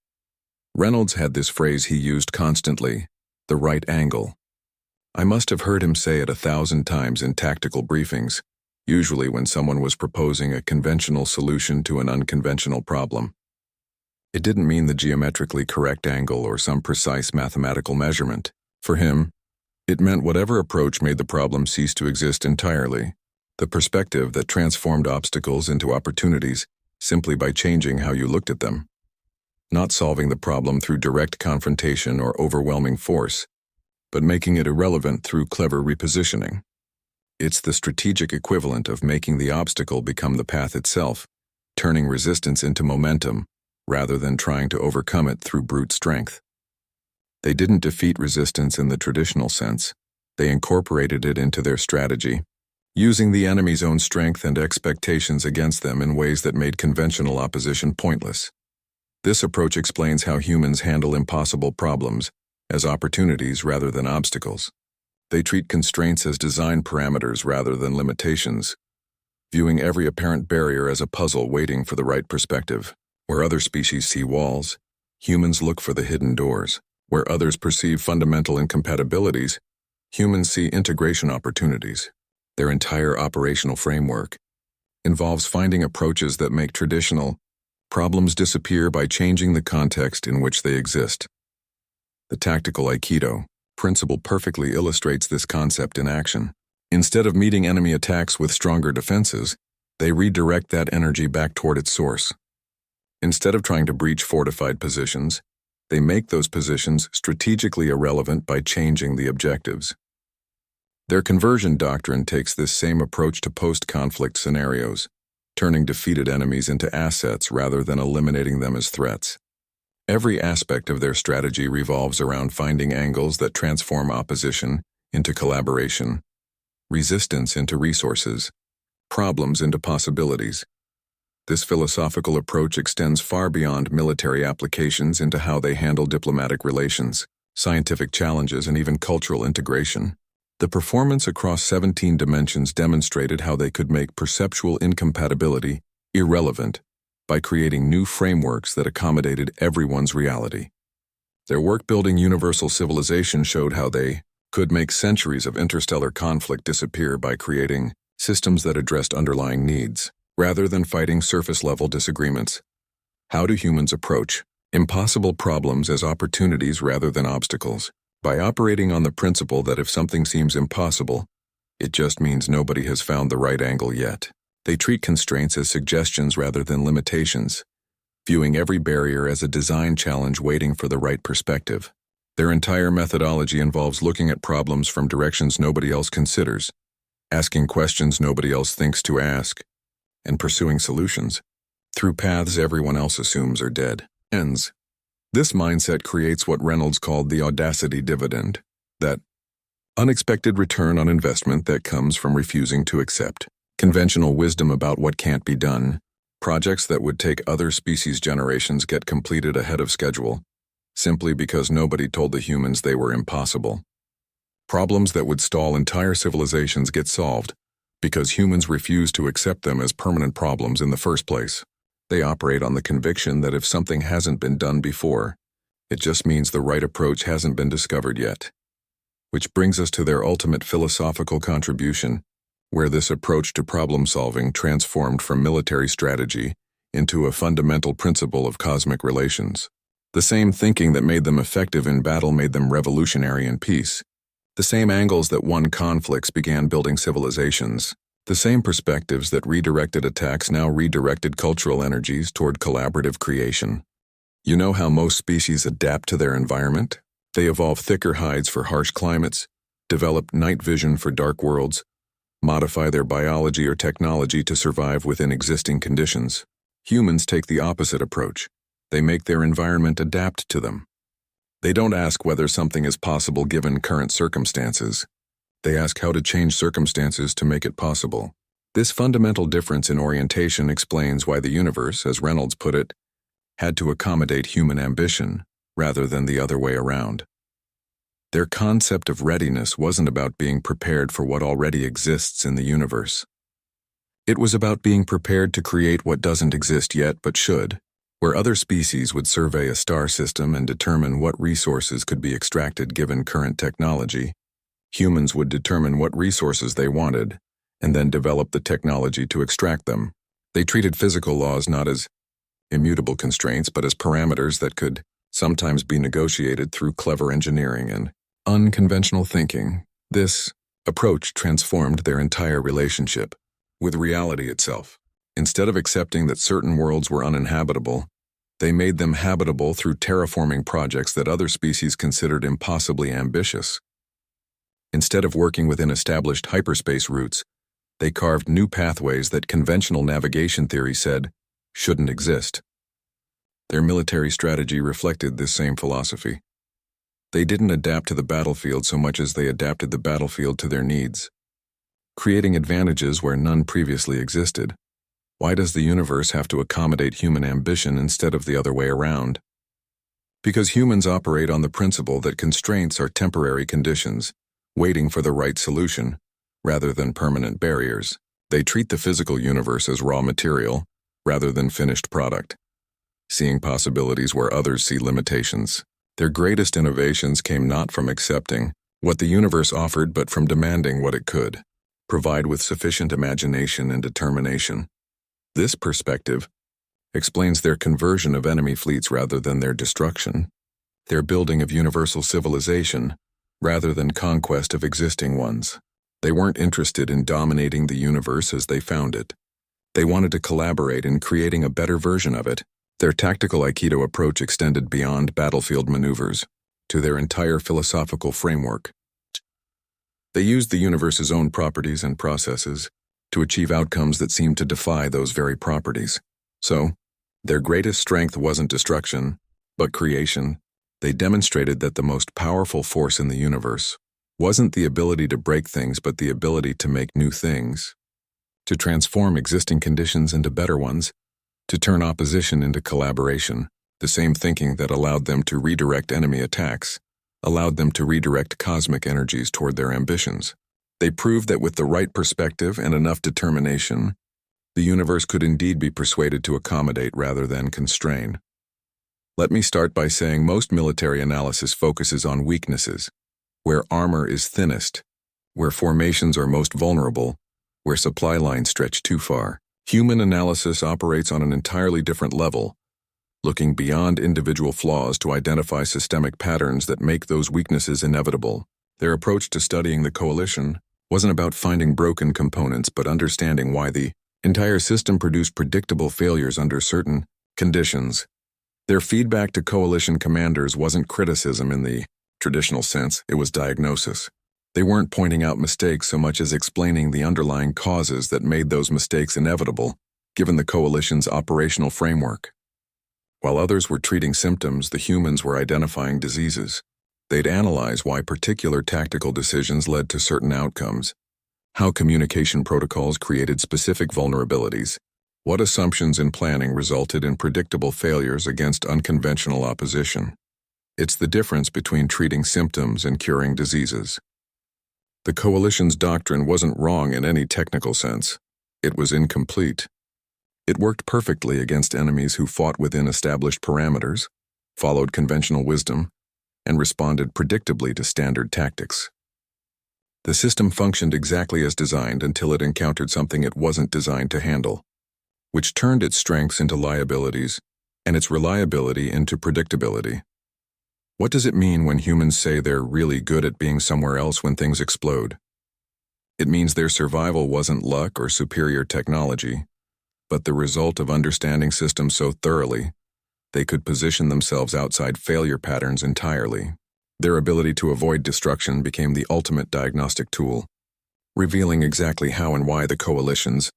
Reynolds had this phrase he used constantly, the right angle. I must have heard him say it 1,000 times in tactical briefings, usually when someone was proposing a conventional solution to an unconventional problem. It didn't mean the geometrically correct angle or some precise mathematical measurement. For him, it meant whatever approach made the problem cease to exist entirely, the perspective that transformed obstacles into opportunities simply by changing how you looked at them. Not solving the problem through direct confrontation or overwhelming force, but making it irrelevant through clever repositioning. It's the strategic equivalent of making the obstacle become the path itself, turning resistance into momentum, rather than trying to overcome it through brute strength. They didn't defeat resistance in the traditional sense. They incorporated it into their strategy, using the enemy's own strength and expectations against them in ways that made conventional opposition pointless. This approach explains how humans handle impossible problems as opportunities rather than obstacles. They treat constraints as design parameters rather than limitations, viewing every apparent barrier as a puzzle waiting for the right perspective. Where other species see walls, humans look for the hidden doors. Where others perceive fundamental incompatibilities, humans see integration opportunities. Their entire operational framework involves finding approaches that make traditional problems disappear by changing the context in which they exist. The tactical Aikido principle perfectly illustrates this concept in action. Instead of meeting enemy attacks with stronger defenses, they redirect that energy back toward its source. Instead of trying to breach fortified positions, they make those positions strategically irrelevant by changing the objectives. Their conversion doctrine takes this same approach to post-conflict scenarios, turning defeated enemies into assets rather than eliminating them as threats. Every aspect of their strategy revolves around finding angles that transform opposition into collaboration, resistance into resources, problems into possibilities. This philosophical approach extends far beyond military applications into how they handle diplomatic relations, scientific challenges, and even cultural integration. The performance across 17 dimensions demonstrated how they could make perceptual incompatibility irrelevant by creating new frameworks that accommodated everyone's reality. Their work building universal civilization showed how they could make centuries of interstellar conflict disappear by creating systems that addressed underlying needs, rather than fighting surface-level disagreements. How do humans approach impossible problems as opportunities rather than obstacles? By operating on the principle that if something seems impossible, it just means nobody has found the right angle yet. They treat constraints as suggestions rather than limitations, viewing every barrier as a design challenge waiting for the right perspective. Their entire methodology involves looking at problems from directions nobody else considers, asking questions nobody else thinks to ask, and pursuing solutions through paths everyone else assumes are dead ends. This mindset creates what Reynolds called the audacity dividend, that unexpected return on investment that comes from refusing to accept conventional wisdom about what can't be done. Projects that would take other species generations get completed ahead of schedule, simply because nobody told the humans they were impossible. Problems that would stall entire civilizations get solved, because humans refuse to accept them as permanent problems in the first place. They operate on the conviction that if something hasn't been done before, it just means the right approach hasn't been discovered yet. Which brings us to their ultimate philosophical contribution, where this approach to problem-solving transformed from military strategy into a fundamental principle of cosmic relations. The same thinking that made them effective in battle made them revolutionary in peace. The same angles that won conflicts began building civilizations. The same perspectives that redirected attacks now redirected cultural energies toward collaborative creation. You know how most species adapt to their environment? They evolve thicker hides for harsh climates, develop night vision for dark worlds, modify their biology or technology to survive within existing conditions. Humans take the opposite approach. They make their environment adapt to them. They don't ask whether something is possible given current circumstances. They ask how to change circumstances to make it possible. This fundamental difference in orientation explains why the universe, as Reynolds put it, had to accommodate human ambition rather than the other way around. Their concept of readiness wasn't about being prepared for what already exists in the universe. It was about being prepared to create what doesn't exist yet but should, where other species would survey a star system and determine what resources could be extracted given current technology. Humans would determine what resources they wanted, and then develop the technology to extract them. They treated physical laws not as immutable constraints but as parameters that could sometimes be negotiated through clever engineering and unconventional thinking. This approach transformed their entire relationship with reality itself. Instead of accepting that certain worlds were uninhabitable, they made them habitable through terraforming projects that other species considered impossibly ambitious. Instead of working within established hyperspace routes, they carved new pathways that conventional navigation theory said shouldn't exist. Their military strategy reflected this same philosophy. They didn't adapt to the battlefield so much as they adapted the battlefield to their needs, creating advantages where none previously existed. Why does the universe have to accommodate human ambition instead of the other way around? Because humans operate on the principle that constraints are temporary conditions, waiting for the right solution, rather than permanent barriers. They treat the physical universe as raw material, rather than finished product, seeing possibilities where others see limitations. Their greatest innovations came not from accepting what the universe offered but from demanding what it could provide with sufficient imagination and determination. This perspective explains their conversion of enemy fleets rather than their destruction, their building of universal civilization rather than conquest of existing ones. They weren't interested in dominating the universe as they found it. They wanted to collaborate in creating a better version of it. Their tactical Aikido approach extended beyond battlefield maneuvers to their entire philosophical framework. They used the universe's own properties and processes to achieve outcomes that seemed to defy those very properties. So, their greatest strength wasn't destruction, but creation. They demonstrated that the most powerful force in the universe wasn't the ability to break things but the ability to make new things, to transform existing conditions into better ones, to turn opposition into collaboration. The same thinking that allowed them to redirect enemy attacks allowed them to redirect cosmic energies toward their ambitions. They proved that with the right perspective and enough determination, the universe could indeed be persuaded to accommodate rather than constrain. Let me start by saying most military analysis focuses on weaknesses, where armor is thinnest, where formations are most vulnerable, where supply lines stretch too far. Human analysis operates on an entirely different level, looking beyond individual flaws to identify systemic patterns that make those weaknesses inevitable. Their approach to studying the coalition wasn't about finding broken components but understanding why the entire system produced predictable failures under certain conditions. Their feedback to coalition commanders wasn't criticism in the traditional sense, it was diagnosis. They weren't pointing out mistakes so much as explaining the underlying causes that made those mistakes inevitable, given the coalition's operational framework. While others were treating symptoms, the humans were identifying diseases. They'd analyze why particular tactical decisions led to certain outcomes, how communication protocols created specific vulnerabilities, what assumptions in planning resulted in predictable failures against unconventional opposition. It's the difference between treating symptoms and curing diseases. The coalition's doctrine wasn't wrong in any technical sense. It was incomplete. It worked perfectly against enemies who fought within established parameters, followed conventional wisdom, and responded predictably to standard tactics. The system functioned exactly as designed until it encountered something it wasn't designed to handle, which turned its strengths into liabilities and its reliability into predictability. What does it mean when humans say they're really good at being somewhere else when things explode? It means their survival wasn't luck or superior technology, but the result of understanding systems so thoroughly, they could position themselves outside failure patterns entirely. Their ability to avoid destruction became the ultimate diagnostic tool, revealing exactly how and why the coalition's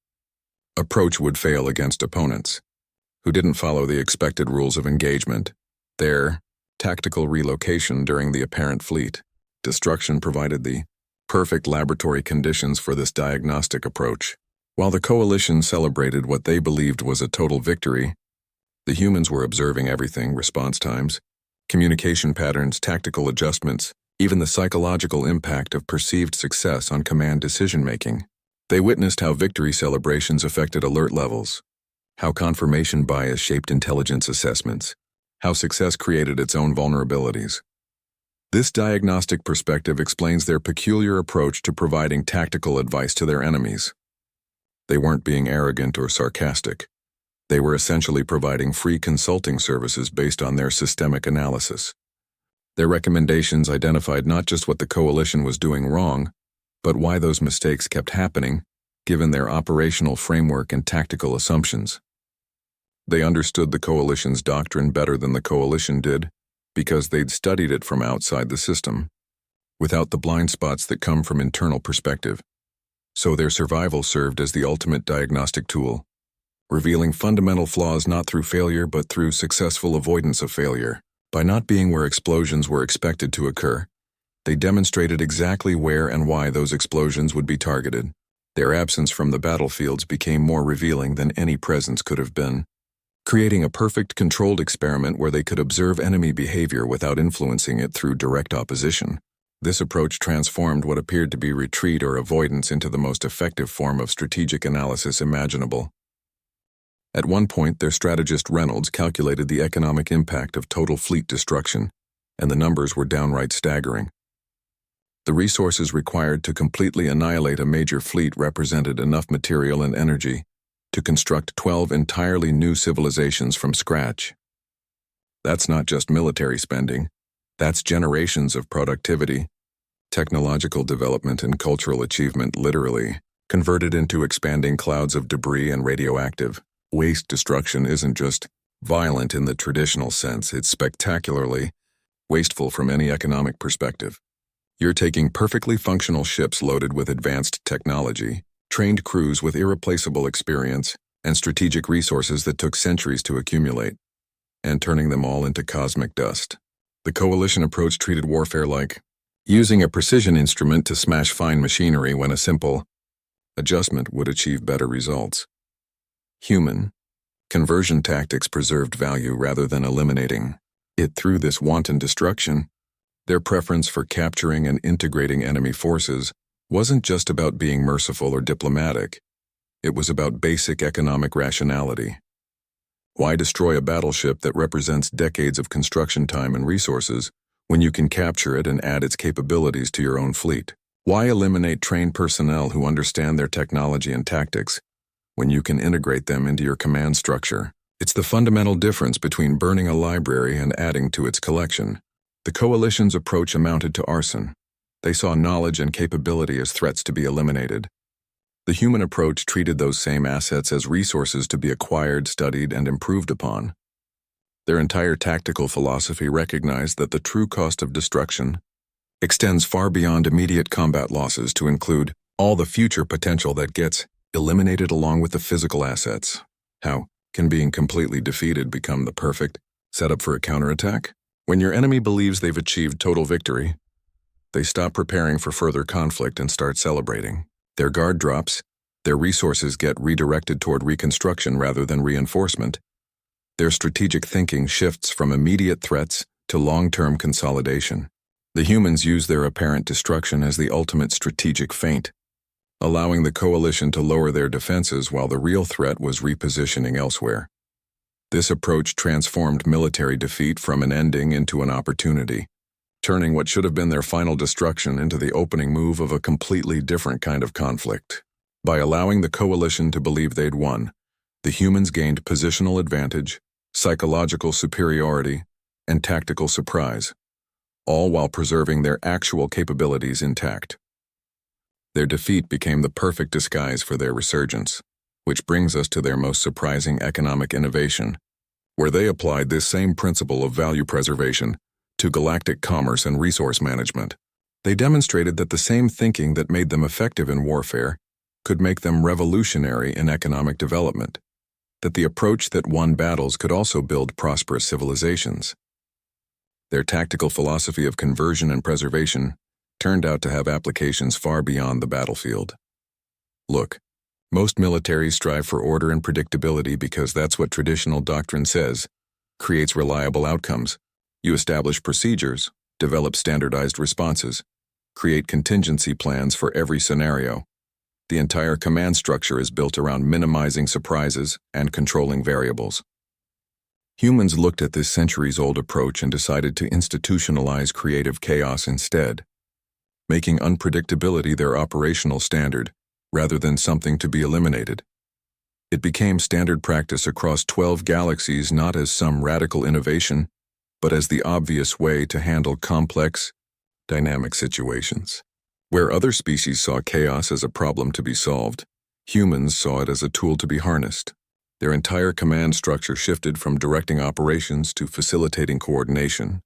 approach would fail against opponents who didn't follow the expected rules of engagement. Their tactical relocation during the apparent fleet destruction provided the perfect laboratory conditions for this diagnostic approach. While the coalition celebrated what they believed was a total victory, the humans were observing everything: response times, communication patterns, tactical adjustments, even the psychological impact of perceived success on command decision-making. They witnessed how victory celebrations affected alert levels, how confirmation bias shaped intelligence assessments, how success created its own vulnerabilities. This diagnostic perspective explains their peculiar approach to providing tactical advice to their enemies. They weren't being arrogant or sarcastic. They were essentially providing free consulting services based on their systemic analysis. Their recommendations identified not just what the coalition was doing wrong, but why those mistakes kept happening, given their operational framework and tactical assumptions. They understood the coalition's doctrine better than the coalition did, because they'd studied it from outside the system, without the blind spots that come from internal perspective. So their survival served as the ultimate diagnostic tool, revealing fundamental flaws not through failure but through successful avoidance of failure. By not being where explosions were expected to occur, they demonstrated exactly where and why those explosions would be targeted. Their absence from the battlefields became more revealing than any presence could have been, creating a perfect controlled experiment where they could observe enemy behavior without influencing it through direct opposition. This approach transformed what appeared to be retreat or avoidance into the most effective form of strategic analysis imaginable. At one point, their strategist Reynolds calculated the economic impact of total fleet destruction, and the numbers were downright staggering. The resources required to completely annihilate a major fleet represented enough material and energy to construct 12 entirely new civilizations from scratch. That's not just military spending, that's generations of productivity, technological development, and cultural achievement literally converted into expanding clouds of debris and radioactive waste. Destruction isn't just violent in the traditional sense, it's spectacularly wasteful from any economic perspective. You're taking perfectly functional ships loaded with advanced technology, trained crews with irreplaceable experience, and strategic resources that took centuries to accumulate, and turning them all into cosmic dust. The coalition approach treated warfare like using a precision instrument to smash fine machinery when a simple adjustment would achieve better results. Human conversion tactics preserved value rather than eliminating it through this wanton destruction. Their preference for capturing and integrating enemy forces wasn't just about being merciful or diplomatic. It was about basic economic rationality. Why destroy a battleship that represents decades of construction time and resources when you can capture it and add its capabilities to your own fleet? Why eliminate trained personnel who understand their technology and tactics when you can integrate them into your command structure? It's the fundamental difference between burning a library and adding to its collection. The coalition's approach amounted to arson. They saw knowledge and capability as threats to be eliminated. The human approach treated those same assets as resources to be acquired, studied, and improved upon. Their entire tactical philosophy recognized that the true cost of destruction extends far beyond immediate combat losses to include all the future potential that gets eliminated along with the physical assets. How can being completely defeated become the perfect setup for a counterattack? When your enemy believes they've achieved total victory, they stop preparing for further conflict and start celebrating. Their guard drops, their resources get redirected toward reconstruction rather than reinforcement. Their strategic thinking shifts from immediate threats to long-term consolidation. The humans use their apparent destruction as the ultimate strategic feint, allowing the coalition to lower their defenses while the real threat was repositioning elsewhere. This approach transformed military defeat from an ending into an opportunity, turning what should have been their final destruction into the opening move of a completely different kind of conflict. By allowing the coalition to believe they'd won, the humans gained positional advantage, psychological superiority, and tactical surprise, all while preserving their actual capabilities intact. Their defeat became the perfect disguise for their resurgence, which brings us to their most surprising economic innovation, where they applied this same principle of value preservation to galactic commerce and resource management. They demonstrated that the same thinking that made them effective in warfare could make them revolutionary in economic development, that the approach that won battles could also build prosperous civilizations. Their tactical philosophy of conversion and preservation turned out to have applications far beyond the battlefield. Look, most militaries strive for order and predictability because that's what traditional doctrine says, creates reliable outcomes. You establish procedures, develop standardized responses, create contingency plans for every scenario. The entire command structure is built around minimizing surprises and controlling variables. Humans looked at this centuries-old approach and decided to institutionalize creative chaos instead, making unpredictability their operational standard, rather than something to be eliminated. It became standard practice across 12 galaxies not as some radical innovation, but as the obvious way to handle complex, dynamic situations. Where other species saw chaos as a problem to be solved, humans saw it as a tool to be harnessed. Their entire command structure shifted from directing operations to facilitating coordination,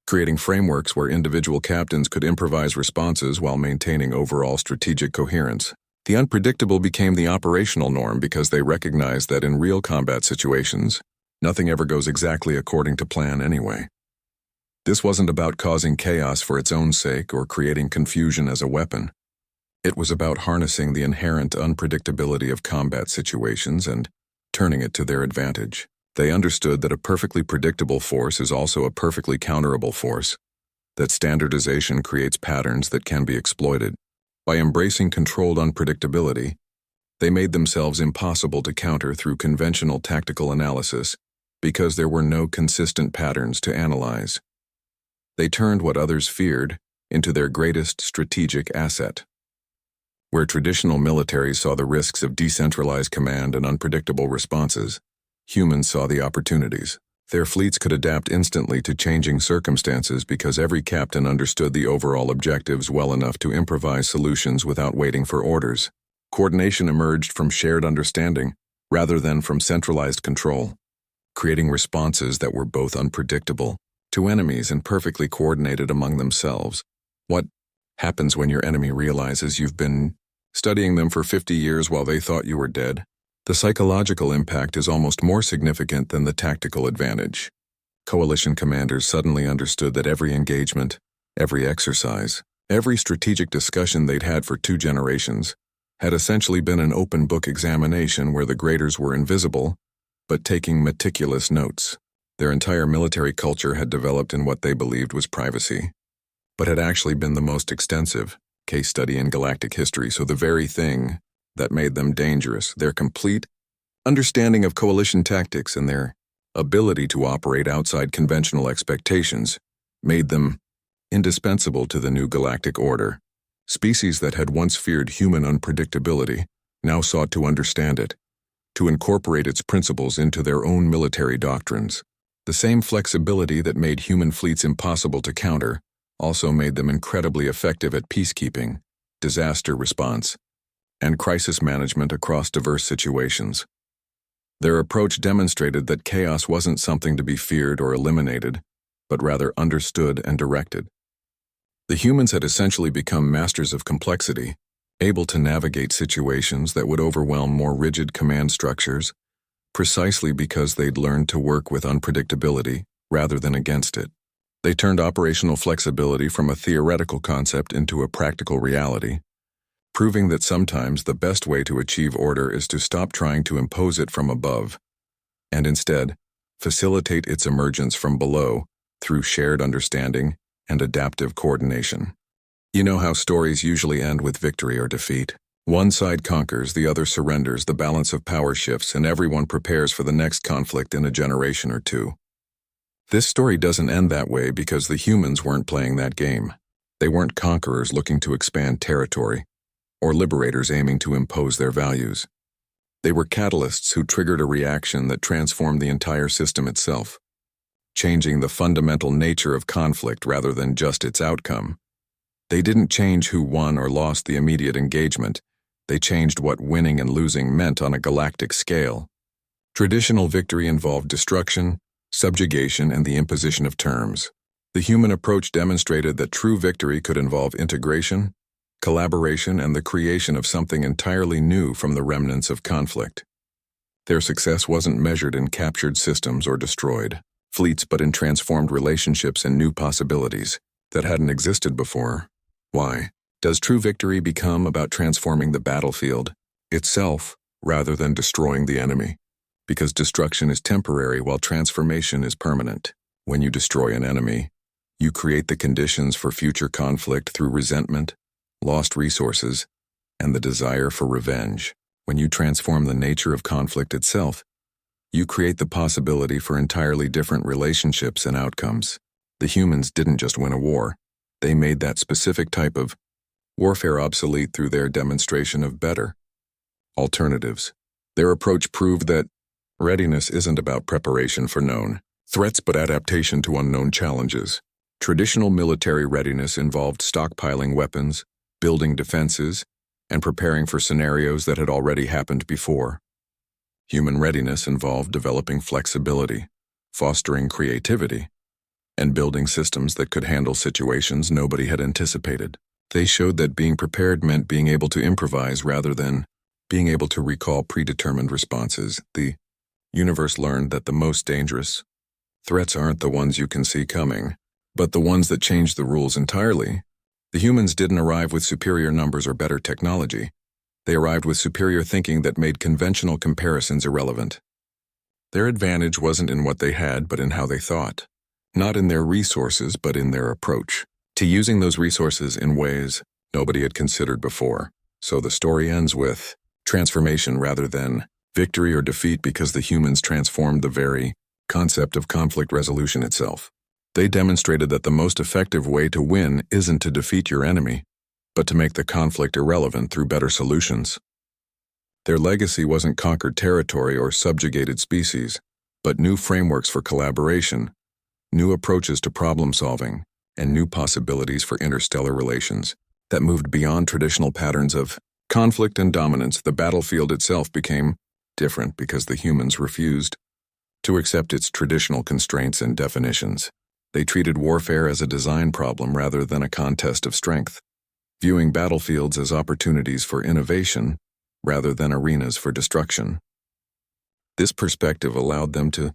creating frameworks where individual captains could improvise responses while maintaining overall strategic coherence. The unpredictable became the operational norm because they recognized that in real combat situations, nothing ever goes exactly according to plan anyway. This wasn't about causing chaos for its own sake or creating confusion as a weapon. It was about harnessing the inherent unpredictability of combat situations and turning it to their advantage. They understood that a perfectly predictable force is also a perfectly counterable force, that standardization creates patterns that can be exploited. By embracing controlled unpredictability, they made themselves impossible to counter through conventional tactical analysis because there were no consistent patterns to analyze. They turned what others feared into their greatest strategic asset. Where traditional militaries saw the risks of decentralized command and unpredictable responses, humans saw the opportunities. Their fleets could adapt instantly to changing circumstances because every captain understood the overall objectives well enough to improvise solutions without waiting for orders. Coordination emerged from shared understanding rather than from centralized control, creating responses that were both unpredictable to enemies and perfectly coordinated among themselves. What happens when your enemy realizes you've been studying them for 50 years while they thought you were dead? The psychological impact is almost more significant than the tactical advantage. Coalition commanders suddenly understood that every engagement, every exercise, every strategic discussion they'd had for 2 generations had essentially been an open book examination where the graders were invisible, but taking meticulous notes. Their entire military culture had developed in what they believed was privacy, but had actually been the most extensive case study in galactic history, so the very thing that made them dangerous, their complete understanding of coalition tactics and their ability to operate outside conventional expectations, made them indispensable to the new galactic order. Species that had once feared human unpredictability now sought to understand it, to incorporate its principles into their own military doctrines. The same flexibility that made human fleets impossible to counter also made them incredibly effective at peacekeeping, disaster response, and crisis management across diverse situations. Their approach demonstrated that chaos wasn't something to be feared or eliminated, but rather understood and directed. The humans had essentially become masters of complexity, able to navigate situations that would overwhelm more rigid command structures, precisely because they'd learned to work with unpredictability rather than against it. They turned operational flexibility from a theoretical concept into a practical reality, proving that sometimes the best way to achieve order is to stop trying to impose it from above, and instead, facilitate its emergence from below through shared understanding and adaptive coordination. You know how stories usually end with victory or defeat. One side conquers, the other surrenders, the balance of power shifts, and everyone prepares for the next conflict in a generation or 2. This story doesn't end that way because the humans weren't playing that game. They weren't conquerors looking to expand territory, or liberators aiming to impose their values. They were catalysts who triggered a reaction that transformed the entire system itself, changing the fundamental nature of conflict rather than just its outcome. They didn't change who won or lost the immediate engagement. They changed what winning and losing meant on a galactic scale. Traditional victory involved destruction, subjugation, and the imposition of terms. The human approach demonstrated that true victory could involve integration, collaboration, and the creation of something entirely new from the remnants of conflict. Their success wasn't measured in captured systems or destroyed fleets, but in transformed relationships and new possibilities that hadn't existed before. Why? Does true victory become about transforming the battlefield itself rather than destroying the enemy? Because destruction is temporary while transformation is permanent. When you destroy an enemy, you create the conditions for future conflict through resentment, lost resources, and the desire for revenge. When you transform the nature of conflict itself, you create the possibility for entirely different relationships and outcomes. The humans didn't just win a war. They made that specific type of warfare obsolete through their demonstration of better alternatives. Their approach proved that readiness isn't about preparation for known threats but adaptation to unknown challenges. Traditional military readiness involved stockpiling weapons, building defenses, and preparing for scenarios that had already happened before. Human readiness involved developing flexibility, fostering creativity, and building systems that could handle situations nobody had anticipated. They showed that being prepared meant being able to improvise rather than being able to recall predetermined responses. The universe learned that the most dangerous threats aren't the ones you can see coming, but the ones that change the rules entirely. The humans didn't arrive with superior numbers or better technology. They arrived with superior thinking that made conventional comparisons irrelevant. Their advantage wasn't in what they had, but in how they thought. Not in their resources, but in their approach to using those resources in ways nobody had considered before. So the story ends with transformation rather than victory or defeat, because the humans transformed the very concept of conflict resolution itself. They demonstrated that the most effective way to win isn't to defeat your enemy, but to make the conflict irrelevant through better solutions. Their legacy wasn't conquered territory or subjugated species, but new frameworks for collaboration, new approaches to problem solving, and new possibilities for interstellar relations that moved beyond traditional patterns of conflict and dominance. The battlefield itself became different because the humans refused to accept its traditional constraints and definitions. They treated warfare as a design problem rather than a contest of strength, viewing battlefields as opportunities for innovation rather than arenas for destruction. This perspective allowed them to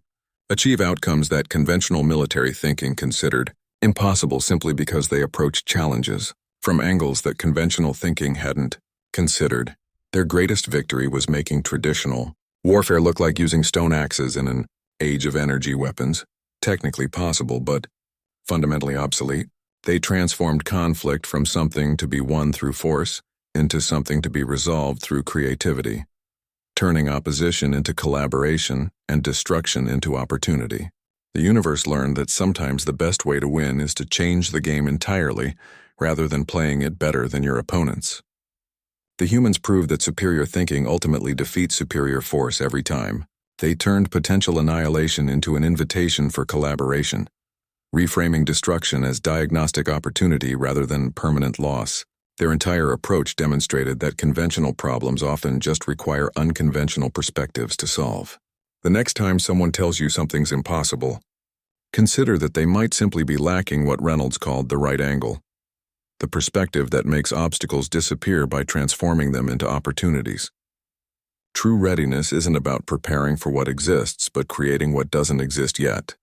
achieve outcomes that conventional military thinking considered impossible simply because they approached challenges from angles that conventional thinking hadn't considered. Their greatest victory was making traditional warfare look like using stone axes in an age of energy weapons, technically possible but fundamentally obsolete. They transformed conflict from something to be won through force into something to be resolved through creativity, turning opposition into collaboration and destruction into opportunity. The universe learned that sometimes the best way to win is to change the game entirely rather than playing it better than your opponents. The humans proved that superior thinking ultimately defeats superior force every time. They turned potential annihilation into an invitation for collaboration, reframing destruction as diagnostic opportunity rather than permanent loss. Their entire approach demonstrated that conventional problems often just require unconventional perspectives to solve. The next time someone tells you something's impossible, consider that they might simply be lacking what Reynolds called the right angle, the perspective that makes obstacles disappear by transforming them into opportunities. True readiness isn't about preparing for what exists, but creating what doesn't exist yet.